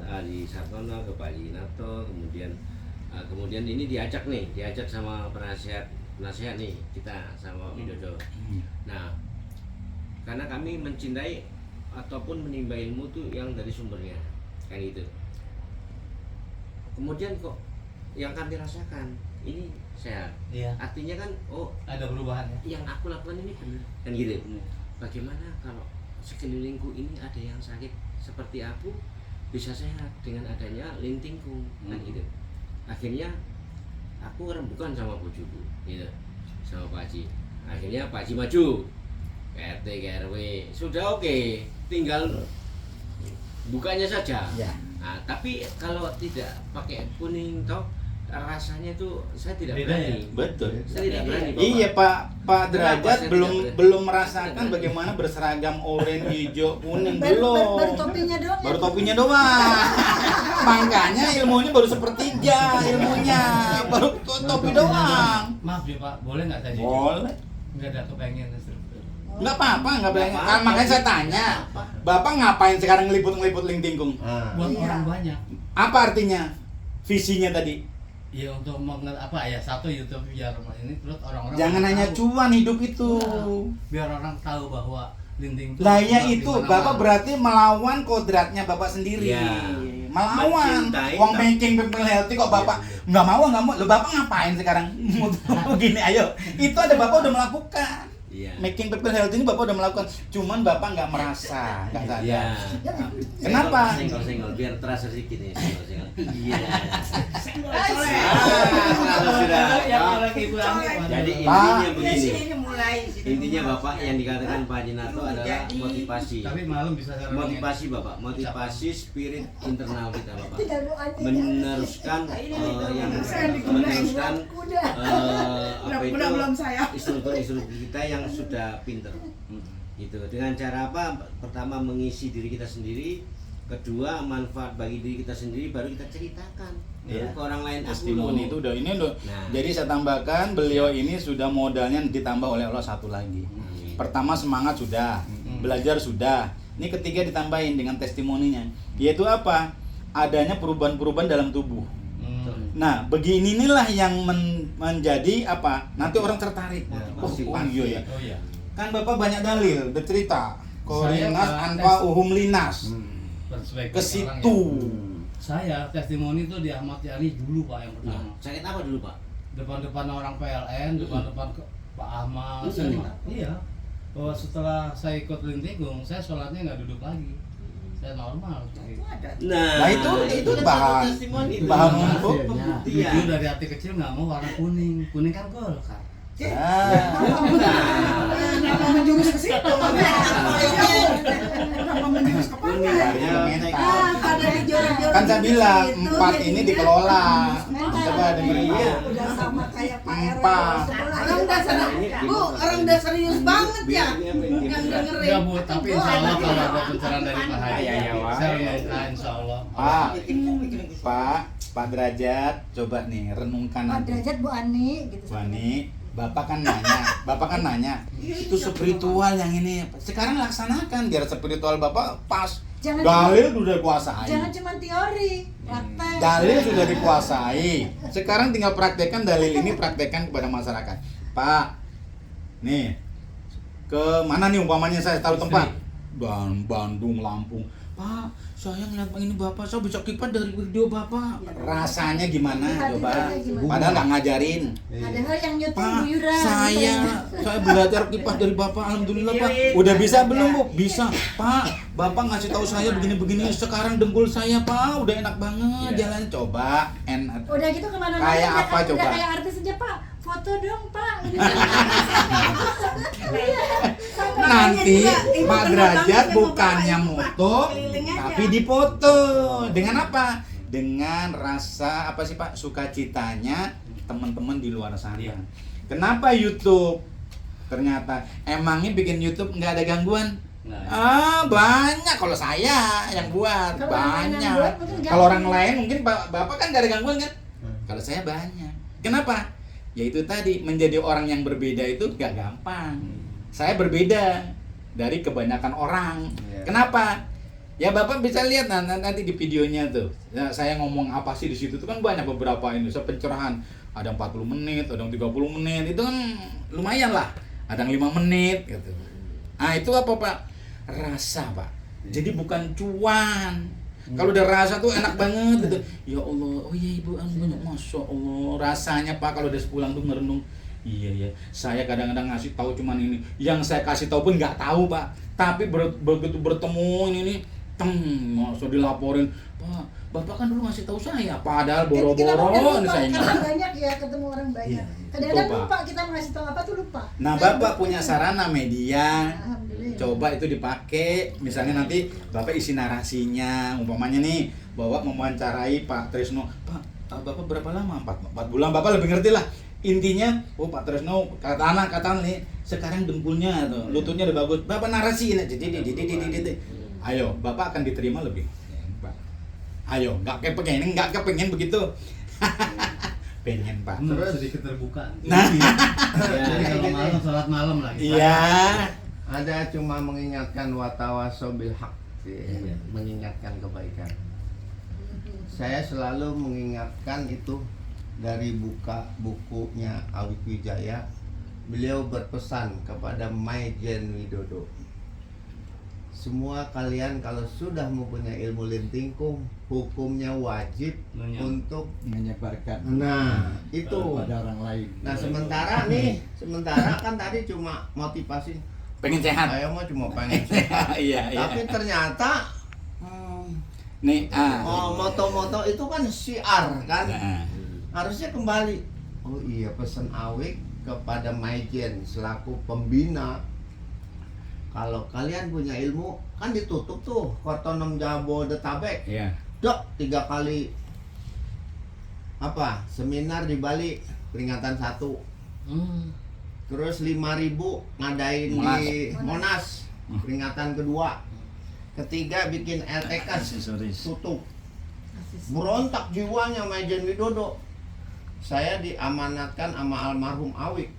[SPEAKER 5] Haji Sartono ke Pak Haji Narto, kemudian ini diajak sama penasihat nih kita sama Widodo. Nah, karena kami mencintai ataupun menimba ilmu tuh yang dari sumbernya, kan gitu. Kemudian kok yang kami rasakan ini sehat.
[SPEAKER 3] Iya.
[SPEAKER 5] Artinya kan, oh
[SPEAKER 3] Ada perubahan ya.
[SPEAKER 5] yang aku lakukan ini benar, kan gitu. Bagaimana kalau sekelilingku ini ada yang sakit seperti aku bisa sehat dengan adanya Lintingkung, kan gitu. Akhirnya aku rembukan sama bojoku, gitu, sama Pak Haji. Akhirnya Pak Haji maju ke RT ke RW, sudah oke, tinggal bukanya saja.
[SPEAKER 1] Ya.
[SPEAKER 5] Nah, tapi kalau tidak pakai kuning toh rasanya tuh saya tidak
[SPEAKER 3] Beda
[SPEAKER 5] berani.
[SPEAKER 3] ya?
[SPEAKER 1] Betul.
[SPEAKER 5] Saya tidak berani. Bapak.
[SPEAKER 1] Iya Pak Derajat
[SPEAKER 5] Kenapa saya
[SPEAKER 1] belum
[SPEAKER 5] tidak berani?
[SPEAKER 1] belum merasakan bagaimana berseragam oranye, hijau, kuning
[SPEAKER 2] Baru
[SPEAKER 1] belum.
[SPEAKER 2] topinya doang.
[SPEAKER 1] Baru topinya doang. Makanya ilmunya baru sepertiga ilmunya, baru topi doang.
[SPEAKER 3] Maaf ya Pak, boleh nggak saya jujur?
[SPEAKER 1] Boleh.
[SPEAKER 3] Nggak ada kepengen instruktur.
[SPEAKER 1] Nggak apa-apa, nggak boleh.
[SPEAKER 5] Nggak
[SPEAKER 1] Kan
[SPEAKER 5] apa-apa.
[SPEAKER 1] makanya saya tanya, Bapak ngapain sekarang ngeliput-ngeliput Lintingkung?
[SPEAKER 4] Ah.
[SPEAKER 3] Buat
[SPEAKER 2] Iya.
[SPEAKER 3] orang banyak.
[SPEAKER 1] Apa artinya? Visinya tadi?
[SPEAKER 3] Iya untuk apa ya, satu YouTube biar ini terus orang-orang
[SPEAKER 1] Jangan
[SPEAKER 3] tahu.
[SPEAKER 1] hanya cuan hidup itu.
[SPEAKER 3] Biar orang tahu bahwa Linting
[SPEAKER 1] Lah ya
[SPEAKER 3] di
[SPEAKER 1] itu,
[SPEAKER 3] mana-mana.
[SPEAKER 1] Bapak berarti melawan kodratnya Bapak sendiri.
[SPEAKER 5] Iya.
[SPEAKER 1] Melawan.
[SPEAKER 5] Mencintai,
[SPEAKER 1] Wong
[SPEAKER 5] tak-
[SPEAKER 1] making people healthy kok Bapak nggak mau. Loh Bapak ngapain sekarang? Gini ayo. Itu ada Bapak udah melakukan.
[SPEAKER 5] Iya.
[SPEAKER 1] Making people healthy ini Bapak udah melakukan. Cuman Bapak nggak merasa, nggak sadar.
[SPEAKER 5] Iya.
[SPEAKER 1] Kenapa?
[SPEAKER 5] Senggol biar terasa sedikit nih senggol. Iya.
[SPEAKER 3] Yang lagi Ibu Ani, waduh.
[SPEAKER 5] Jadi
[SPEAKER 1] Pak.
[SPEAKER 5] intinya begini.
[SPEAKER 6] Ini mulai.
[SPEAKER 5] Intinya Bapak yang dikatakan Pak Haji Narto adalah motivasi.
[SPEAKER 3] Tapi malam bisa saya renungin.
[SPEAKER 5] Motivasi Bapak, motivasi spirit internal kita Bapak.
[SPEAKER 2] Tidak Bu Ani.
[SPEAKER 5] Meneruskan yang
[SPEAKER 6] Saya digunain
[SPEAKER 5] meneruskan
[SPEAKER 2] kuda.
[SPEAKER 5] apa itu
[SPEAKER 6] Udah belum saya.
[SPEAKER 5] instruktur-instruktur kita yang sudah pinter. Gitu. Dengan cara apa? Pertama mengisi diri kita sendiri, kedua manfaat bagi diri kita sendiri, baru kita ceritakan
[SPEAKER 1] Iya.
[SPEAKER 5] ke orang lain.
[SPEAKER 1] Testimoni itu udah ini udah.
[SPEAKER 5] Nah.
[SPEAKER 1] Jadi saya tambahkan beliau ini sudah modalnya ditambah oleh Allah satu lagi. Pertama semangat sudah, belajar sudah. Ini ketiga ditambahin dengan testimoninya, yaitu apa? Adanya perubahan-perubahan dalam tubuh. Nah, begini inilah yang menjadi apa? Nanti orang tertarik. Oh, iya ya.
[SPEAKER 3] Oh iya.
[SPEAKER 1] Kan Bapak banyak dalil, bercerita. Korinas
[SPEAKER 3] Saya,
[SPEAKER 1] anpa uhum linas.
[SPEAKER 3] Perspektif
[SPEAKER 1] Ke
[SPEAKER 3] orang
[SPEAKER 1] situ.
[SPEAKER 3] ya. Saya testimoni itu di Ahmad Yani dulu Pak yang pertama.
[SPEAKER 5] Sakit apa dulu Pak?
[SPEAKER 3] Depan-depan orang PLN, depan-depan Pak Ahmad. Iya. Bahwa setelah saya ikut Lintingkung, saya sholatnya nggak duduk lagi. Saya normal.
[SPEAKER 1] Nah, itu
[SPEAKER 5] kan
[SPEAKER 1] bahan-
[SPEAKER 5] satu testimoni itu.
[SPEAKER 1] bahan
[SPEAKER 5] Bahan
[SPEAKER 1] untuk
[SPEAKER 5] pembuktian.
[SPEAKER 3] Jujur dari hati kecil nggak mau warna kuning. Kuning kan Golkar.
[SPEAKER 6] Kenapa menjurus ke situ? Kenapa menjurus ke
[SPEAKER 5] Kuning
[SPEAKER 6] mana?
[SPEAKER 5] banyak.
[SPEAKER 2] Ada di joran-joran
[SPEAKER 1] Kan saya bilang
[SPEAKER 2] gitu,
[SPEAKER 1] 4
[SPEAKER 2] jadi
[SPEAKER 1] ini
[SPEAKER 2] dia
[SPEAKER 1] dikelola.
[SPEAKER 2] mental.
[SPEAKER 1] Coba dengerin.
[SPEAKER 5] Iya.
[SPEAKER 2] Udah sama kayak Pak RW.
[SPEAKER 1] 4.
[SPEAKER 6] Orang udah serius, Bu, orang udah serius banget ya.
[SPEAKER 5] Biar ini apa
[SPEAKER 6] Yang
[SPEAKER 5] ini?
[SPEAKER 6] dengerin.
[SPEAKER 3] Ya Bu, tapi insya Allah kalau ada pencerahan dari Pak Haji,
[SPEAKER 5] Ya, ya, Wak.
[SPEAKER 3] saya renungkan insya Allah.
[SPEAKER 1] Pak Derajat, coba nih renungkan
[SPEAKER 2] Pak
[SPEAKER 1] nanti.
[SPEAKER 2] Derajat Bu Ani gitu.
[SPEAKER 1] Bu Ani, Bapak kan nanya, itu spiritual yang ini. Sekarang laksanakan biar spiritual Bapak pas.
[SPEAKER 2] Jangan
[SPEAKER 1] Dalil sudah dikuasai.
[SPEAKER 2] Jangan cuma teori, praktek.
[SPEAKER 1] Dalil sudah dikuasai. Sekarang tinggal praktekkan dalil ini, praktekkan kepada masyarakat. Pak, nih ke mana nih umpamanya saya tahu tempat dan Bandung, Lampung. Pak, saya ngeliat ini Bapak, saya bisa kipas dari video Bapak. Rasanya gimana coba? Padahal nggak ngajarin.
[SPEAKER 2] Ada hal yang nyuting
[SPEAKER 1] Pak,
[SPEAKER 2] guyuran.
[SPEAKER 1] saya belajar kipas dari Bapak, alhamdulillah Pak. Udah bisa belum Bu? Bisa. Pak, Bapak ngasih tahu saya begini-begini. Sekarang dengkul saya Pak, udah enak banget jalan. Coba enak.
[SPEAKER 2] Udah gitu kemana-mana.
[SPEAKER 1] Kayak
[SPEAKER 2] udah
[SPEAKER 1] apa coba?
[SPEAKER 2] Udah kayak artis aja Pak. Foto dong Pak.
[SPEAKER 1] Nanti Pak Derajat bukannya moto, tapi dipoto. Dengan apa? Dengan rasa apa sih Pak? Sukacitanya teman-teman di luar sana. Kenapa YouTube? Ternyata emangnya bikin YouTube nggak ada gangguan? Banyak. Kalau saya yang buat
[SPEAKER 2] Kalau orang
[SPEAKER 1] banyak.
[SPEAKER 2] yang buat mungkin
[SPEAKER 1] Kalau orang lain mungkin Bapak kan nggak ada gangguan kan? Kalau saya banyak. Kenapa? Ya itu tadi, menjadi orang yang berbeda itu gak gampang. Saya berbeda dari kebanyakan orang. Kenapa? Ya Bapak bisa lihat nanti di videonya tuh. Ya, saya ngomong apa sih di situ tuh kan banyak beberapa ini. Saya pencerahan ada 40 menit, ada yang 30 menit. Itu kan lumayan lah. Ada yang 5 menit gitu. Ah, itu apa Pak? Rasa Pak. Jadi bukan cuan. Kalau udah rasa tuh enak banget gitu. Ya Allah, oh iya Ibu, banyak, Masya Allah. Rasanya Pak kalau udah sepulang tuh merenung. Iya ya, saya kadang-kadang ngasih tahu cuman ini. Yang saya kasih tahu pun nggak tahu Pak. Tapi begitu bertemu ini langsung dilaporin. Pak, Bapak kan dulu ngasih tahu saya. Padahal boro-boro ini saya
[SPEAKER 2] Karena banyak ya ketemu orang banyak. Kadang-kadang lupa kita ngasih tahu apa tuh lupa.
[SPEAKER 1] Nah Bapak punya sarana media.
[SPEAKER 2] Alhamdulillah.
[SPEAKER 1] Coba itu dipakai, misalnya nanti Bapak isi narasinya, umpamanya nih Bapak mewawancarai Pak Trisno. Pak, Bapak berapa lama? 4 bulan. Bapak lebih ngerti lah. Intinya, oh Pak Trisno kata anak nih, sekarang dengkulnya tuh, lututnya udah bagus. Bapak narasiin aja. Ayo, Bapak akan diterima lebih. Ayo, nggak kepengen begitu. Pengen Pak.
[SPEAKER 3] Terus sedikit terbuka.
[SPEAKER 1] Nah,
[SPEAKER 3] Jadi kalau malam sholat malam lagi.
[SPEAKER 1] iya.
[SPEAKER 4] Ada cuma mengingatkan watawasobil haq, mengingatkan kebaikan. Saya selalu mengingatkan itu dari bukunya Awik Wijaya. Beliau berpesan kepada Maijen Widodo. Semua kalian kalau sudah mempunyai ilmu lintingkung, hukumnya wajib untuk
[SPEAKER 7] menyebarkan.
[SPEAKER 4] Nah, itu
[SPEAKER 7] kepada orang lain.
[SPEAKER 4] Nah, sementara kan tadi cuma motivasi.
[SPEAKER 1] Pengen sehat.
[SPEAKER 4] Saya mah cuma pengen sehat.
[SPEAKER 1] Iya.
[SPEAKER 4] Tapi ternyata
[SPEAKER 1] Nih,
[SPEAKER 4] moto-moto itu kan syiar kan.
[SPEAKER 1] Nah.
[SPEAKER 4] Harusnya kembali. Oh iya, pesan Awik kepada Maijen selaku pembina. Kalau kalian punya ilmu, kan ditutup tuh Kortonom Jabodetabek.
[SPEAKER 1] Iya.
[SPEAKER 4] Dok, 3 kali seminar di Bali peringatan 1. Terus 5.000 ngadain di Monas peringatan kedua. Ketiga bikin LTK tutup. Berontak jiwanya Maijen Widodo. Saya diamanatkan sama almarhum Awik.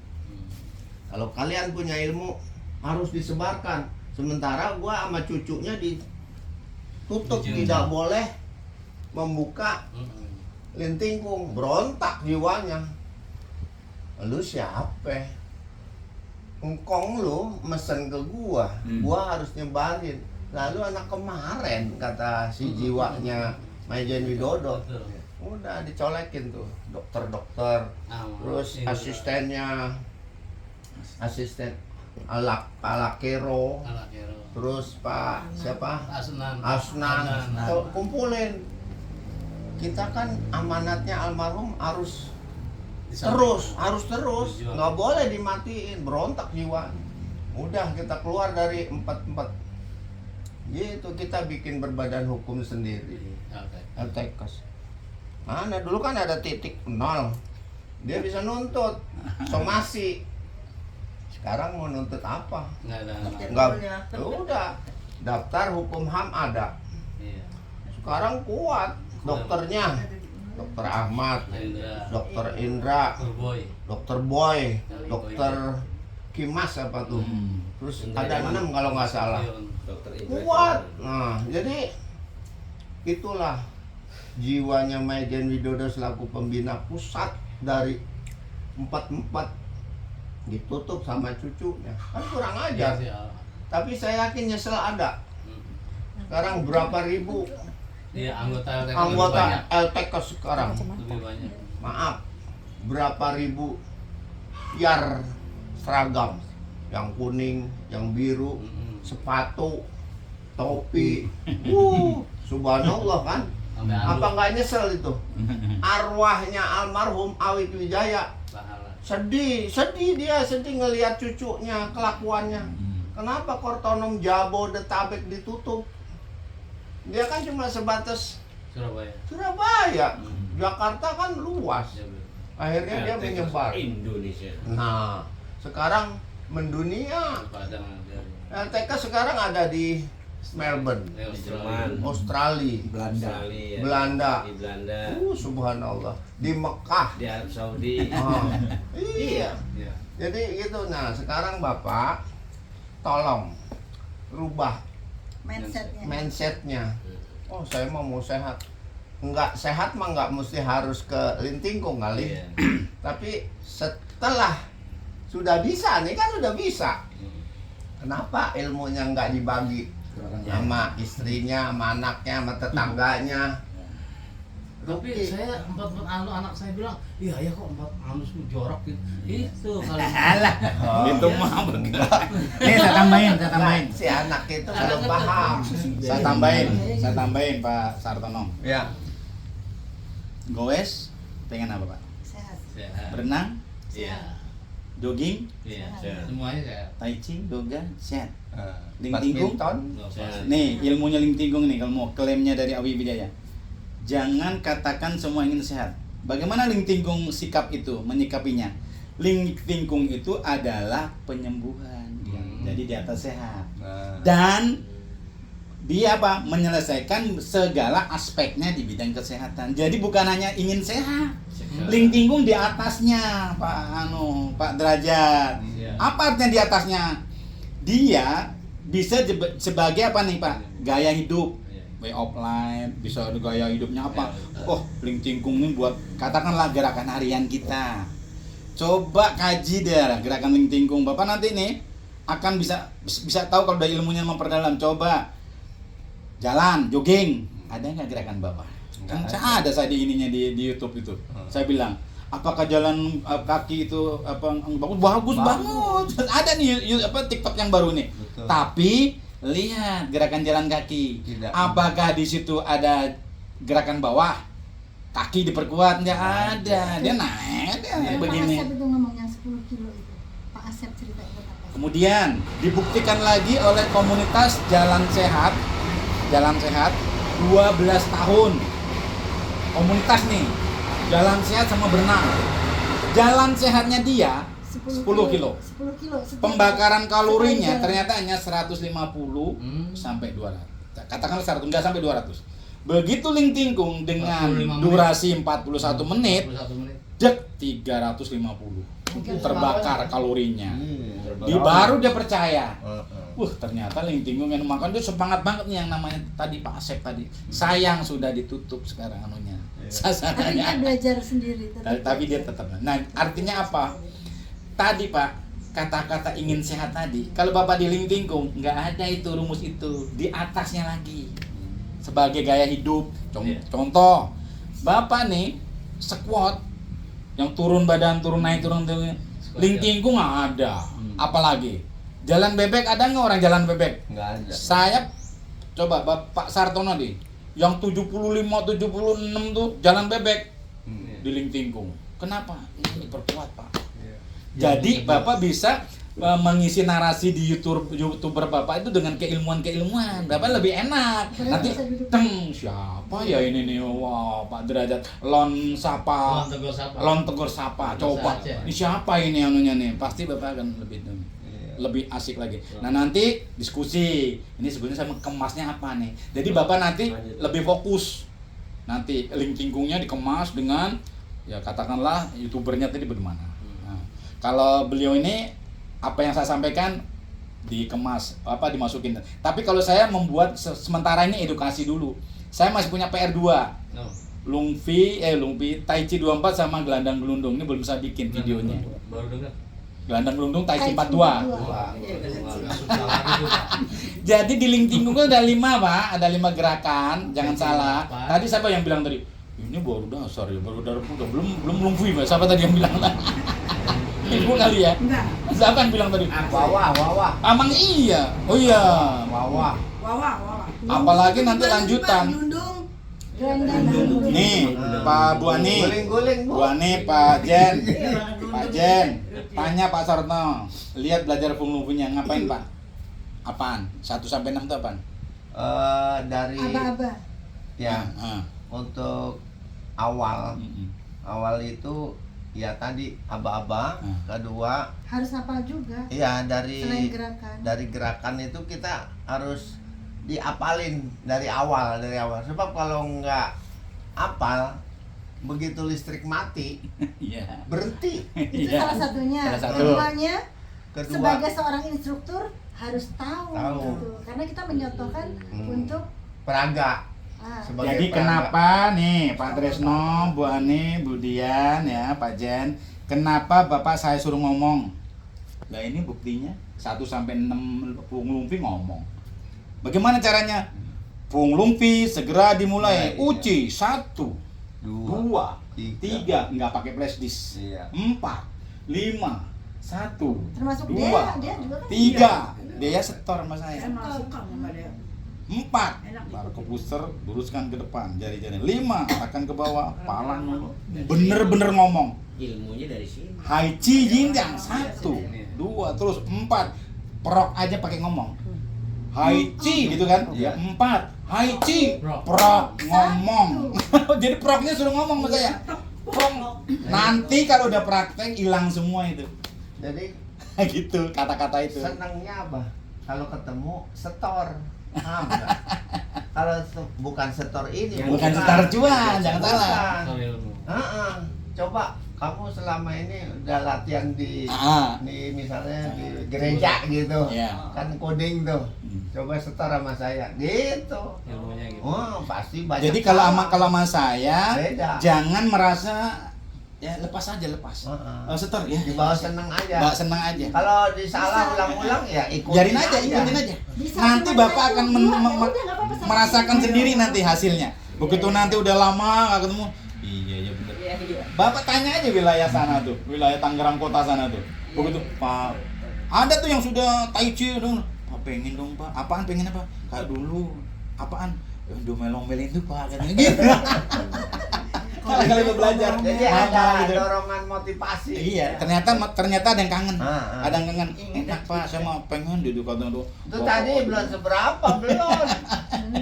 [SPEAKER 4] Kalau kalian punya ilmu harus disebarkan. Sementara gua sama cucunya ditutup, tidak boleh membuka lintingkung. Berontak jiwanya. Lu siapa? Engkong lu mesen ke gua harus nyebarin. Lalu anak kemarin kata si jiwanya Maijen Widodo, udah dicolekin tuh dokter-dokter, terus asistennya, asisten Alakero, terus Pak siapa? Asnan. Kumpulin. Kita kan amanatnya almarhum harus terus, nggak boleh dimatiin, berontak jiwa. Udah kita keluar dari 4 gitu, kita bikin berbadan hukum sendiri. LTKS. Mana dulu kan ada titik 0, dia bisa nuntut somasi. Sekarang mau nuntut apa? Nggak. Udah daftar hukum HAM ada. Sekarang kuat dokternya. Dokter Ahmad, Dokter Indra, Dokter Boy, Dokter Kimas apa tuh. Terus
[SPEAKER 5] Indra
[SPEAKER 4] ada
[SPEAKER 5] Jaman.
[SPEAKER 4] 6 kalau nggak salah.
[SPEAKER 5] Dokter Indra
[SPEAKER 4] Kuat.
[SPEAKER 5] Jaman.
[SPEAKER 4] Nah, jadi itulah jiwanya Maijen Widodo selaku pembina pusat dari 44 ditutup sama cucunya. Kan kurang
[SPEAKER 3] Iya
[SPEAKER 4] ajar.
[SPEAKER 3] sih.
[SPEAKER 4] Tapi saya yakin nyesel ada. Sekarang berapa ribu
[SPEAKER 3] Iya, anggota LTK lebih
[SPEAKER 4] anggota
[SPEAKER 3] banyak.
[SPEAKER 4] LTK sekarang?
[SPEAKER 3] Lebih banyak.
[SPEAKER 4] Maaf, berapa ribu yar seragam, yang kuning, yang biru, sepatu, topi. Subhanallah kan?
[SPEAKER 3] Sampai
[SPEAKER 4] Apa
[SPEAKER 3] anu
[SPEAKER 4] nggak nyesel itu? Arwahnya almarhum Awit Wijaya
[SPEAKER 3] pahala.
[SPEAKER 4] sedih dia ngelihat cucunya kelakuannya. Kenapa Kortonom Jabodetabek ditutup? Dia kan cuma sebatas
[SPEAKER 3] Surabaya.
[SPEAKER 4] Surabaya, Jakarta kan luas.
[SPEAKER 3] Ya, betul.
[SPEAKER 4] Akhirnya dia
[SPEAKER 5] LTK
[SPEAKER 4] menyebar.
[SPEAKER 5] Indonesia.
[SPEAKER 4] Nah, sekarang mendunia.
[SPEAKER 3] Padang ada.
[SPEAKER 4] LTK sekarang ada di Melbourne,
[SPEAKER 3] Di
[SPEAKER 5] Di Jerman,
[SPEAKER 4] Australia,
[SPEAKER 5] Australia,
[SPEAKER 4] Belanda.
[SPEAKER 5] di Belanda,
[SPEAKER 4] Subhanallah, di Mekah.
[SPEAKER 5] di Arab Saudi.
[SPEAKER 4] Ah, iya.
[SPEAKER 3] Iya.
[SPEAKER 4] Jadi gitu. Nah, sekarang Bapak tolong rubah mindsetnya. Oh, saya mau sehat. Enggak sehat mah enggak mesti harus ke Lintingkung kali.
[SPEAKER 5] Iya.
[SPEAKER 4] Tapi setelah sudah bisa nih kan udah bisa. Kenapa ilmunya enggak dibagi sama istrinya, sama anaknya, sama tetangganya?
[SPEAKER 3] Tapi
[SPEAKER 4] Rugi.
[SPEAKER 3] saya 4 anu anak saya bilang, iya ya kok 4 anu jorok gitu. Itu kali.
[SPEAKER 1] Alah,
[SPEAKER 4] Oh,
[SPEAKER 1] itu
[SPEAKER 4] iya.
[SPEAKER 1] mah enggak. Nih saya tambahin.
[SPEAKER 4] Nah, si anak itu belum paham.
[SPEAKER 1] Saya tambahin Pak Sartono.
[SPEAKER 4] Ya.
[SPEAKER 1] Goes pengen apa Pak?
[SPEAKER 2] Sehat.
[SPEAKER 3] Sehat.
[SPEAKER 1] Berenang,
[SPEAKER 3] Iya.
[SPEAKER 1] jogging,
[SPEAKER 3] Iya.
[SPEAKER 5] Sehat.
[SPEAKER 3] Semuanya sehat.
[SPEAKER 1] tai chi, yoga, sehat.
[SPEAKER 4] Badminton.
[SPEAKER 3] Nggak
[SPEAKER 5] Sehat.
[SPEAKER 3] pasti.
[SPEAKER 1] Nih ilmunya Lintingkung nih kalau mau klaimnya dari Awi Wijaya. Jangan katakan semua ingin sehat. Bagaimana Lintingkung sikap itu, menyikapinya? Lintingkung itu adalah penyembuhan. Jadi di atas sehat. Dan dia apa? Menyelesaikan segala aspeknya di bidang kesehatan. Jadi bukan hanya ingin sehat. Lintingkung di atasnya, Pak Derajat.
[SPEAKER 3] Iya.
[SPEAKER 1] Apa artinya di atasnya? Dia bisa sebagai apa nih Pak? Gaya hidup, way of life, bisa ada gaya hidupnya apa? Oh, Lintingkung ini buat katakanlah gerakan harian kita. Coba kaji deh gerakan Lintingkung. Bapak nanti nih akan bisa tahu kalau udah ilmunya memperdalam. Coba jalan, jogging, ada nggak gerakan Bapak? Kan saya ada di ininya di YouTube itu. Saya bilang, apakah jalan kaki itu apa bagus banget. Ada nih TikTok yang baru nih.
[SPEAKER 4] Betul.
[SPEAKER 1] Tapi lihat gerakan jalan kaki.
[SPEAKER 4] Tidak.
[SPEAKER 1] Apakah di situ ada gerakan bawah? Kaki diperkuat nggak ada. Dia naik dia
[SPEAKER 2] Pak
[SPEAKER 1] begini.
[SPEAKER 2] Asep itu ngomong yang 10 kilo itu. Pak Asep cerita itu apa?
[SPEAKER 1] Kemudian dibuktikan lagi oleh komunitas Jalan Sehat 12 tahun. Komunitas nih, Jalan Sehat sama berenang. Jalan sehatnya dia 10 kilo.
[SPEAKER 2] 10 kilo.
[SPEAKER 1] Pembakaran kalorinya
[SPEAKER 2] Sekali
[SPEAKER 1] ternyata hanya 150 sampai 200. Katakanlah 100, enggak sampai 200. Begitu Lintingkung dengan
[SPEAKER 3] 45 menit.
[SPEAKER 1] durasi 41 menit,
[SPEAKER 3] 41 menit.
[SPEAKER 1] dek 350. Terbakar kalorinya.
[SPEAKER 4] Iya.
[SPEAKER 1] Di baru dia percaya. Ternyata Lintingkung yang makan dia semangat banget nih yang namanya tadi Pak Asep tadi. Sayang sudah ditutup sekarang anunya.
[SPEAKER 2] Tapi
[SPEAKER 1] Sasarannya.
[SPEAKER 2] dia belajar sendiri.
[SPEAKER 1] Tapi dia tetap. Nah, artinya apa? Tadi Pak, kata-kata ingin sehat tadi. Kalau Bapak di Lintingkung nggak ada itu rumus itu. Di atasnya lagi. Sebagai gaya hidup. Contoh, Bapak nih squat yang turun badan, turun naik, turun. Lintingkung nggak ada. Apalagi jalan bebek ada nggak orang jalan bebek?
[SPEAKER 4] Nggak ada.
[SPEAKER 1] Saya coba Bapak Sartono nih, yang 75-76 tuh jalan bebek di Lintingkung. Kenapa? Ini diperkuat Pak. Jadi Bapak bisa mengisi narasi di YouTuber Bapak itu dengan keilmuan. Bapak lebih enak. Nanti siapa ya ini nih? Wah, Pak Derajat Lon Tegur Sapa. Coba. Ini siapa ini anunya nih? Pasti Bapak akan lebih asik lagi. Nah, nanti diskusi. Ini sebenarnya saya kemasnya apa nih? Jadi Bapak nanti lebih fokus. Nanti Lintingkungnya dikemas dengan ya katakanlah YouTubernya tadi bagaimana. Nah, kalau beliau ini apa yang saya sampaikan dikemas, dimasukin. Tapi kalau saya membuat sementara ini edukasi dulu. Saya masih punya PR 2.
[SPEAKER 3] Oh.
[SPEAKER 1] Lungfi, Tai Chi 24 sama gelandang gelundung. Ini belum saya bikin videonya.
[SPEAKER 3] Baru dengar.
[SPEAKER 1] Gelandang gelundung Tai Chi 42.
[SPEAKER 3] Wah, agak susah lagi tuh, Pak.
[SPEAKER 1] Jadi di LinkedIn gue ada 5 Pak, ada 5 gerakan, jangan
[SPEAKER 3] Lingting
[SPEAKER 1] salah.
[SPEAKER 3] apa?
[SPEAKER 1] Tadi siapa yang bilang tadi? Ini baru dasar ya, baru darah muda, belum lungfi Pak. Siapa tadi yang bilang? Ibu kali ya?
[SPEAKER 6] Enggak.
[SPEAKER 1] Siapa yang bilang tadi?
[SPEAKER 4] Wawah.
[SPEAKER 1] Amang iya. Oh iya.
[SPEAKER 4] Wawah.
[SPEAKER 6] Wawa.
[SPEAKER 1] Apalagi nanti lanjutan.
[SPEAKER 6] Nyundung.
[SPEAKER 2] Gelandang.
[SPEAKER 1] Nih, Pak Bu Ani.
[SPEAKER 4] Guling-guling, Bu.
[SPEAKER 1] Bu Ani, Pak Jen. Pak Jen, tanya Pak Sarno. Lihat belajar fungsinya ngapain, Pak? Apaan? 1 sampai 6 itu apaan?
[SPEAKER 4] Dari
[SPEAKER 2] Aba-aba.
[SPEAKER 4] ya
[SPEAKER 1] Ah.
[SPEAKER 4] untuk awal
[SPEAKER 1] Mm-mm.
[SPEAKER 4] itu ya tadi aba-aba,
[SPEAKER 1] Hmm.
[SPEAKER 4] kedua
[SPEAKER 2] Harus hafal juga.
[SPEAKER 4] ya
[SPEAKER 2] Selain gerakan.
[SPEAKER 4] dari gerakan itu kita harus diapalin dari awal sebab kalau nggak apal begitu listrik mati
[SPEAKER 1] Iya.
[SPEAKER 4] berhenti.
[SPEAKER 2] Itu
[SPEAKER 1] Iya.
[SPEAKER 2] salah satunya.
[SPEAKER 1] Salah satu.
[SPEAKER 2] Keduanya,
[SPEAKER 4] Kedua
[SPEAKER 2] sebagai seorang instruktur harus tahu.
[SPEAKER 4] Tahu.
[SPEAKER 2] Gitu. Karena kita menyontohkan untuk
[SPEAKER 4] peraga
[SPEAKER 2] ah,
[SPEAKER 4] sebagai
[SPEAKER 1] Jadi
[SPEAKER 4] peraga.
[SPEAKER 1] kenapa nih Pak Tresno, Bu Ani, Bu Dian ya, Pak Jen, kenapa Bapak saya suruh ngomong? Nah ini buktinya 1 sampai 6 Pung Lungfi ngomong. Bagaimana caranya? Pung Lungfi segera dimulai.
[SPEAKER 4] Iya.
[SPEAKER 1] Uci 1, 2,
[SPEAKER 4] Tiga.
[SPEAKER 1] 3, nggak pakai flash disk.
[SPEAKER 4] Iya.
[SPEAKER 1] 4, 5, 1,
[SPEAKER 2] termasuk
[SPEAKER 1] 2,
[SPEAKER 2] dia juga kan.
[SPEAKER 1] 3. Dia setor sama saya.
[SPEAKER 6] Saya malah suka sama dia.
[SPEAKER 1] 4,
[SPEAKER 6] Enak
[SPEAKER 1] taruh ke
[SPEAKER 6] diikutin.
[SPEAKER 1] booster, luruskan ke depan jari-jari. 5, arahkan ke bawah, palang dulu. Bener-bener ngomong.
[SPEAKER 5] Ilmunya dari sini.
[SPEAKER 1] Hai Chi Yin Yang 1, 2, terus 4. Prok aja pakai ngomong. Hai Chi gitu kan?
[SPEAKER 4] Iya.
[SPEAKER 1] 4. Hai Chi,
[SPEAKER 3] Prok.
[SPEAKER 1] prok ngomong. Jadi proknya suruh ngomong sama saya. Prok. Nanti kalau udah praktek hilang semua itu.
[SPEAKER 4] Jadi
[SPEAKER 1] Gitu kata-kata itu.
[SPEAKER 4] senangnya apa kalau ketemu setor. Paham nggak? Kalau bukan setor ini
[SPEAKER 1] Bukan setor cuan, jangan salah.
[SPEAKER 4] Bukan.
[SPEAKER 3] Soal ilmu.
[SPEAKER 4] Heeh. Coba kamu selama ini udah latihan di
[SPEAKER 1] Ah.
[SPEAKER 4] misalnya di gereja gitu.
[SPEAKER 1] Iya.
[SPEAKER 4] Kan coding tuh.
[SPEAKER 1] Hmm.
[SPEAKER 4] Coba setor sama saya. Gitu.
[SPEAKER 3] Ilmunya gitu.
[SPEAKER 4] Oh, pasti banyak.
[SPEAKER 1] Jadi kalau
[SPEAKER 4] salah.
[SPEAKER 1] sama saya
[SPEAKER 4] Beda.
[SPEAKER 1] jangan merasa ya lepas aja lepas.
[SPEAKER 4] Heeh.
[SPEAKER 1] Setor ya.
[SPEAKER 4] Di bawah seneng aja.
[SPEAKER 1] Bawa senang aja.
[SPEAKER 4] Kalau disalah ulang-ulang ya ikutin
[SPEAKER 1] Biarin aja, ikutin aja.
[SPEAKER 2] Bisa
[SPEAKER 1] Nanti
[SPEAKER 2] cuma
[SPEAKER 1] Bapak
[SPEAKER 2] satu,
[SPEAKER 1] akan
[SPEAKER 2] dua, ya udah, nggak apa-apa, satu.
[SPEAKER 1] merasakan sendiri nanti hasilnya. Begitu nanti udah lama nggak ketemu, iya ya bener. Bapak tanya aja wilayah sana tuh, wilayah Tangerang kota sana tuh. Begitu Pak, ada tuh yang sudah Tai Chi dong. Pak pengen dong Pak, apaan pengen apa? Kayak dulu, apaan? Domelong-melin tuh Pak, katanya gitu. Kali itu belajar.
[SPEAKER 4] Jadi
[SPEAKER 1] Hal-hal
[SPEAKER 4] ada
[SPEAKER 1] gitu.
[SPEAKER 4] dorongan motivasi.
[SPEAKER 1] Iya, ternyata ada yang kangen.
[SPEAKER 4] Ah.
[SPEAKER 1] Ada yang kangen. Enak Pak, saya mah pengen duduk kata tuh.
[SPEAKER 4] Itu tadi belum seberapa,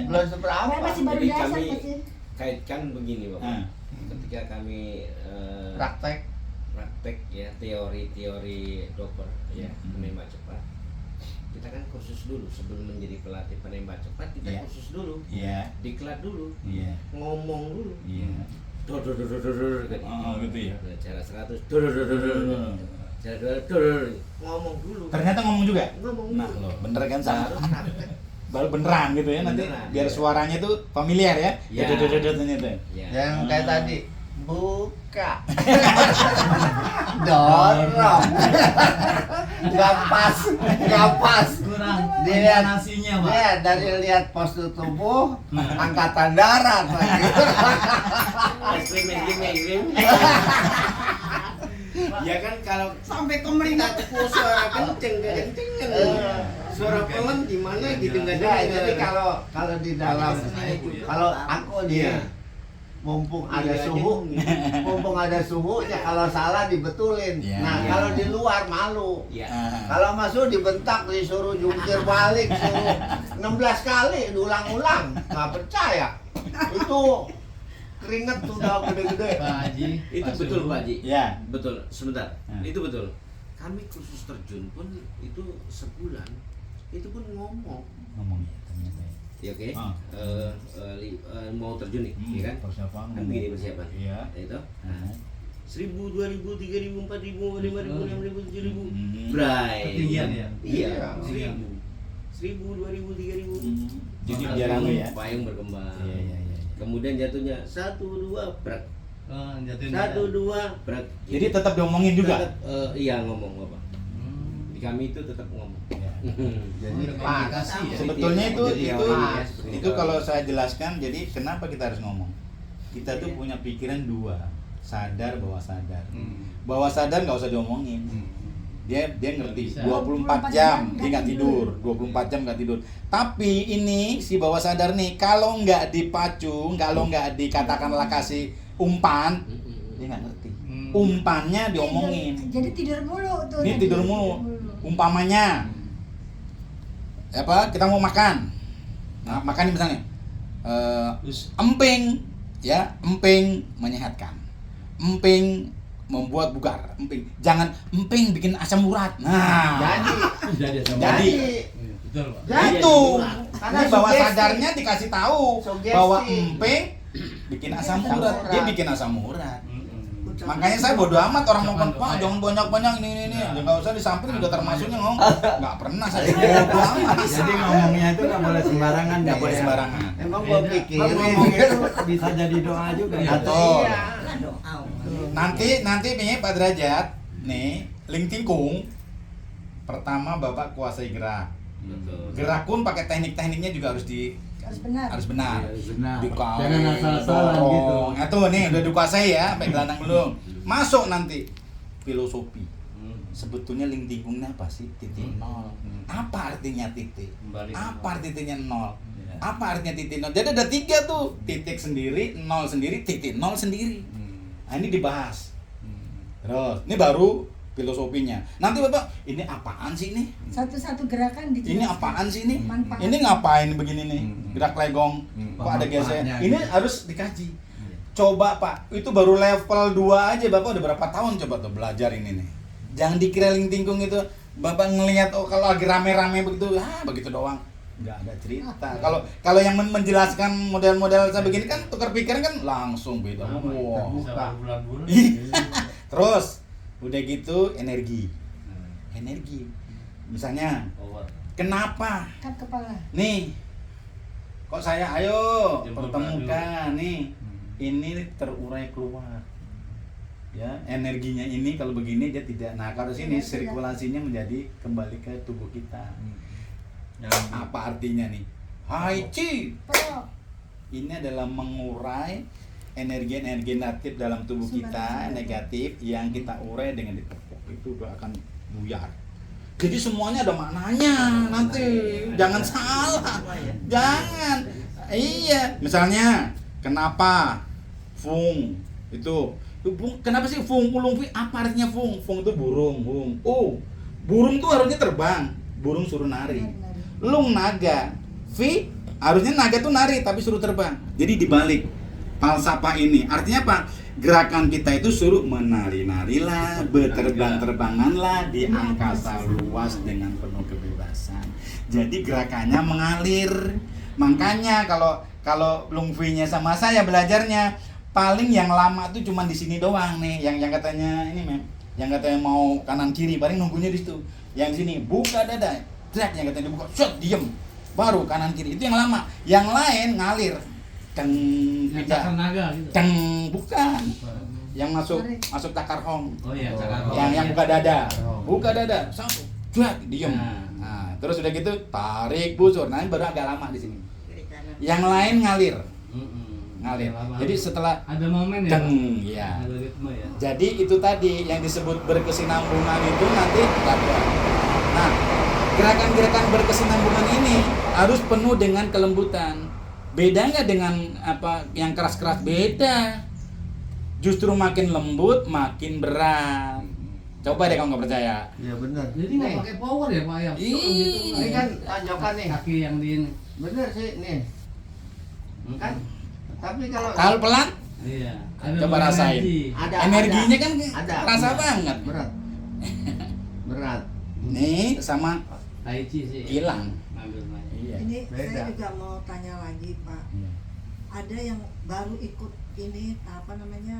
[SPEAKER 4] belum seberapa.
[SPEAKER 2] Saya masih baru
[SPEAKER 5] Jadi
[SPEAKER 2] biasa
[SPEAKER 5] kami
[SPEAKER 2] masih.
[SPEAKER 5] kaitkan begini Bapak.
[SPEAKER 1] Ah.
[SPEAKER 5] Ketika kami
[SPEAKER 4] Praktek.
[SPEAKER 5] praktek ya teori-teori dokter ya penembak cepat, kita kan kursus dulu sebelum menjadi pelatih penembak cepat, kita
[SPEAKER 1] Iya.
[SPEAKER 5] kursus dulu,
[SPEAKER 1] Iya.
[SPEAKER 5] diklat dulu,
[SPEAKER 1] Iya.
[SPEAKER 5] ngomong dulu,
[SPEAKER 1] Iya.
[SPEAKER 5] dor dor dor dor dor dor, kan
[SPEAKER 1] Oh, gitu ya.
[SPEAKER 5] Nah, cara 100 dor dor dor dor dor, cara 200 dor dor, ngomong dulu,
[SPEAKER 1] Ternyata ngomong juga.
[SPEAKER 5] ngomong
[SPEAKER 1] Nah,
[SPEAKER 5] dulu,
[SPEAKER 1] loh, bener kan sama.
[SPEAKER 5] baru praktek.
[SPEAKER 1] Baru beneran gitu ya nanti
[SPEAKER 5] Beneran,
[SPEAKER 1] biar
[SPEAKER 5] iya.
[SPEAKER 1] suaranya tuh familiar ya.
[SPEAKER 5] Iya.
[SPEAKER 1] Ternyata.
[SPEAKER 5] Ya.
[SPEAKER 4] Yang kayak tadi buka. Dorong. Nggak pas.
[SPEAKER 3] Kurang
[SPEAKER 4] Dilihat
[SPEAKER 3] nasinya, Pak.
[SPEAKER 4] Ya, dari lihat postur tubuh, angkatan darat lagi.
[SPEAKER 5] Ekstrim. Ya kan kalau
[SPEAKER 6] Sampai
[SPEAKER 5] kita
[SPEAKER 6] kemeringkat.
[SPEAKER 5] tepu suara kenceng kenceng, suara pelan gimana gitu nggak
[SPEAKER 4] Nah, jadi
[SPEAKER 5] dengar.
[SPEAKER 4] kalau di dalam kalau aku nih
[SPEAKER 5] Iya.
[SPEAKER 4] mumpung ada
[SPEAKER 5] Iya,
[SPEAKER 4] suhu, mumpung ada suhunya kalau salah dibetulin.
[SPEAKER 1] Iya.
[SPEAKER 4] Nah,
[SPEAKER 5] Iya.
[SPEAKER 4] kalau di luar malu.
[SPEAKER 5] Ya.
[SPEAKER 4] Kalau masuk dibentak, disuruh jungkir balik, suruh 16 kali diulang-ulang, nggak percaya. Itu keringet sudah gede-gede.
[SPEAKER 3] Pak Haji.
[SPEAKER 5] Itu
[SPEAKER 3] Pak
[SPEAKER 5] betul
[SPEAKER 3] Suhu.
[SPEAKER 5] Pak Haji.
[SPEAKER 1] Ya.
[SPEAKER 5] Betul. Sebentar.
[SPEAKER 1] Hmm.
[SPEAKER 5] Itu betul. Kami kursus terjun pun itu sebulan. Itu pun ngomong.
[SPEAKER 1] Ngomong ya ternyata.
[SPEAKER 5] Ya oke.
[SPEAKER 1] Ah.
[SPEAKER 5] Mau terjun nih, ya kan?
[SPEAKER 1] Persiapan.
[SPEAKER 5] Kan begini persiapan.
[SPEAKER 1] Iya.
[SPEAKER 5] Ya itu.
[SPEAKER 1] Hmm.
[SPEAKER 5] 1000, 2000, 3000, 4000, 5000, 6000, 7000.
[SPEAKER 1] Hmm.
[SPEAKER 5] Bray.
[SPEAKER 3] Ketinggian ya?
[SPEAKER 5] Iya,
[SPEAKER 4] Iya.
[SPEAKER 5] 1000, 2000, 3000.
[SPEAKER 1] Jadi biar anu ya.
[SPEAKER 5] Payung berkembang.
[SPEAKER 1] Iya, iya, iya.
[SPEAKER 5] Kemudian jatuhnya 1, 2, brak.
[SPEAKER 3] Jatuhin
[SPEAKER 5] 1, 2, brak.
[SPEAKER 1] Jadi tetap diomongin juga.
[SPEAKER 5] Tetap, iya ngomong Bapak.
[SPEAKER 3] Hmm.
[SPEAKER 5] Di kami itu tetap ngomong.
[SPEAKER 1] Ya.
[SPEAKER 4] Jadi
[SPEAKER 3] Ada
[SPEAKER 4] pas.
[SPEAKER 3] komunikasi ya?
[SPEAKER 1] Sebetulnya itu
[SPEAKER 4] Jadi
[SPEAKER 1] itu
[SPEAKER 4] pas.
[SPEAKER 1] itu kalau saya jelaskan, jadi kenapa kita harus ngomong? Kita tuh punya pikiran dua, sadar bawah sadar. Bawah sadar nggak usah diomongin. Dia ngerti.
[SPEAKER 3] Bisa.
[SPEAKER 1] 24 jam dia nggak tidur, 24 jam nggak tidur. Tapi ini si bawah sadar nih, kalau nggak dipacu, kalau nggak dikatakanlah kasih umpan, dia nggak ngerti. Umpannya diomongin.
[SPEAKER 2] Jadi tidur mulu tuh.
[SPEAKER 1] Ini tidur mulu. Umpamanya apa? Kita mau makan. Nah, makan misalnya emping, ya, emping menyehatkan. Emping membuat bugar. Emping. Jangan emping bikin asam urat. Nah,
[SPEAKER 3] Jadi sama.
[SPEAKER 1] Jadi.
[SPEAKER 3] Betul, Pak.
[SPEAKER 4] Jadi.
[SPEAKER 1] itu.
[SPEAKER 4] Karena
[SPEAKER 1] Ini bawah
[SPEAKER 4] sugesti.
[SPEAKER 1] sadarnya dikasih tahu
[SPEAKER 4] Sugesti.
[SPEAKER 1] bahwa emping bikin asam
[SPEAKER 4] Asam
[SPEAKER 1] urat.
[SPEAKER 4] urat.
[SPEAKER 1] Dia bikin asam urat.
[SPEAKER 3] Mm-mm.
[SPEAKER 1] Makanya saya bodo amat orang
[SPEAKER 3] Jangan
[SPEAKER 1] ngomong, Pak,
[SPEAKER 3] doa.
[SPEAKER 1] jangan banyak-banyak ini.
[SPEAKER 3] Ya.
[SPEAKER 1] Ya nggak usah disampaikan juga termasuknya ngomong. Nggak pernah saya bodo amat.
[SPEAKER 7] Jadi ngomongnya itu nggak boleh sembarangan.
[SPEAKER 1] Nggak
[SPEAKER 7] ya?
[SPEAKER 1] boleh sembarangan.
[SPEAKER 4] Emang gua
[SPEAKER 3] Beda.
[SPEAKER 4] pikirin
[SPEAKER 7] Ngomong itu bisa jadi doa juga.
[SPEAKER 3] Iya.
[SPEAKER 1] Betul.
[SPEAKER 4] Iya.
[SPEAKER 1] Nanti nih Pak Derajat, nih Ling Tingkung. Pertama Bapak kuasai gerak.
[SPEAKER 5] Betul.
[SPEAKER 1] Gerak pun pakai teknik-tekniknya juga harus
[SPEAKER 2] benar.
[SPEAKER 1] harus benar.
[SPEAKER 7] Benar.
[SPEAKER 1] Dikawin,
[SPEAKER 7] Jangan asal-asalan
[SPEAKER 1] dorong.
[SPEAKER 7] gitu.
[SPEAKER 1] Nah, tuh nih udah dikuasai ya, sampai gelandang belum. Masuk nanti filosofi. Sebetulnya Ling Tingkungnya apa sih? Titik nol. Apa artinya titik?
[SPEAKER 3] Kembali ke
[SPEAKER 1] Apa
[SPEAKER 3] nol.
[SPEAKER 1] artinya nol?
[SPEAKER 3] Iya.
[SPEAKER 1] Apa artinya titik nol? Jadi ada 3 tuh, titik sendiri, nol sendiri, titik nol sendiri. Nah, ini dibahas. Terus, ini baru filosofinya. Nanti Bapak, ini apaan sih ini?
[SPEAKER 2] Satu-satu gerakan dijelaskan.
[SPEAKER 1] Ini apaan sih ini?
[SPEAKER 2] Manfaat.
[SPEAKER 1] Ini ngapain begini nih? Gerak legong. Kok ada geser?
[SPEAKER 7] Manfaatnya
[SPEAKER 1] Ini
[SPEAKER 7] gitu.
[SPEAKER 1] harus dikaji. Coba Pak, itu baru level 2 aja Bapak udah berapa tahun coba tuh belajar ini nih. Jangan dikira Ling Tingkung itu Bapak ngelihat oh kalau lagi rame-rame begitu, begitu doang. Nggak ada cerita. Kalau yang menjelaskan model-model saya begini kan tukar pikiran kan langsung beda. Wow.
[SPEAKER 3] Bisa berbulan-bulan.
[SPEAKER 1] Terus udah gitu energi. Energi. Misalnya,
[SPEAKER 3] Power.
[SPEAKER 1] kenapa
[SPEAKER 2] Kat kepala.
[SPEAKER 1] nih kok saya ayo
[SPEAKER 3] Jemput
[SPEAKER 1] pertemukan nih ini terurai keluar ya energinya ini kalau begini dia tidak nah kalau sini
[SPEAKER 2] Tidak.
[SPEAKER 1] sirkulasinya menjadi kembali ke tubuh kita
[SPEAKER 7] Yang
[SPEAKER 1] apa artinya nih Hai Ci
[SPEAKER 2] Pro.
[SPEAKER 1] ini adalah mengurai energi-energi negatif dalam tubuh kita
[SPEAKER 2] Sumber-sumber.
[SPEAKER 1] negatif yang kita urai dengan ditepuk itu udah akan buyar. Jadi semuanya ada maknanya nanti jangan salah, jangan. Iya, misalnya kenapa fung itu kenapa sih fung ulung fi apa artinya fung? Fung itu burung, burung tuh harusnya terbang, burung suruh nari. Lung naga, fi harusnya naga tuh nari tapi suruh terbang. Jadi dibalik falsafah ini artinya apa? Gerakan kita itu suruh menari-narilah, berterbang-terbanganlah di angkasa luas dengan penuh kebebasan. Jadi gerakannya mengalir. Makanya kalau Lungfi-nya sama saya belajarnya paling yang lama tuh cuma di sini doang nih, yang katanya ini yang katanya mau kanan kiri paling nunggunya di situ. Yang sini buka dada, drag yang katanya dibuka, shot diem, baru kanan kiri itu yang lama. Yang lain ngalir. Deng,
[SPEAKER 3] Yang
[SPEAKER 1] tidak.
[SPEAKER 3] cakar naga gitu.
[SPEAKER 1] Deng, bukan. Yang masuk takar hong.
[SPEAKER 3] Oh iya, cakar naga.
[SPEAKER 1] Yang buka dada. Buka dada, satu, drag, diem.
[SPEAKER 3] Nah.
[SPEAKER 1] Nah, terus udah gitu tarik busur. Nah, ini baru agak lama di sini. Yang lain ngalir. Ngalir.
[SPEAKER 3] Lama.
[SPEAKER 1] Jadi setelah
[SPEAKER 3] ada momen ya.
[SPEAKER 1] deng,
[SPEAKER 3] Pak?
[SPEAKER 1] ya.
[SPEAKER 3] Ada ritme ya.
[SPEAKER 1] Jadi itu tadi yang disebut berkesinambungan itu nanti dapat. Nah, gerakan-gerakan berkesinambungan ini harus penuh dengan kelembutan. Beda nggak dengan apa yang keras-keras? Beda. Justru makin lembut makin berat. Coba deh kalau nggak percaya.
[SPEAKER 4] Iya benar.
[SPEAKER 3] Jadi nggak pakai power ya Pak ya.
[SPEAKER 1] Ih.
[SPEAKER 4] Ini kan tanjakan nih.
[SPEAKER 3] Kaki yang di ini.
[SPEAKER 4] Bener sih nih. Kan. Tapi kalau
[SPEAKER 1] Kalau pelan,
[SPEAKER 3] Iya.
[SPEAKER 1] Coba rasain.
[SPEAKER 4] ada
[SPEAKER 1] energinya kan
[SPEAKER 4] ada.
[SPEAKER 1] kerasa
[SPEAKER 4] Ada.
[SPEAKER 1] banget.
[SPEAKER 4] Berat. Berat.
[SPEAKER 1] Nih sama
[SPEAKER 3] Tai Chi sih.
[SPEAKER 1] hilang.
[SPEAKER 3] Ngambil main.
[SPEAKER 1] Iya.
[SPEAKER 6] Ini
[SPEAKER 4] Beda.
[SPEAKER 6] saya juga mau tanya lagi Pak.
[SPEAKER 1] Iya.
[SPEAKER 6] Ada yang baru ikut ini apa namanya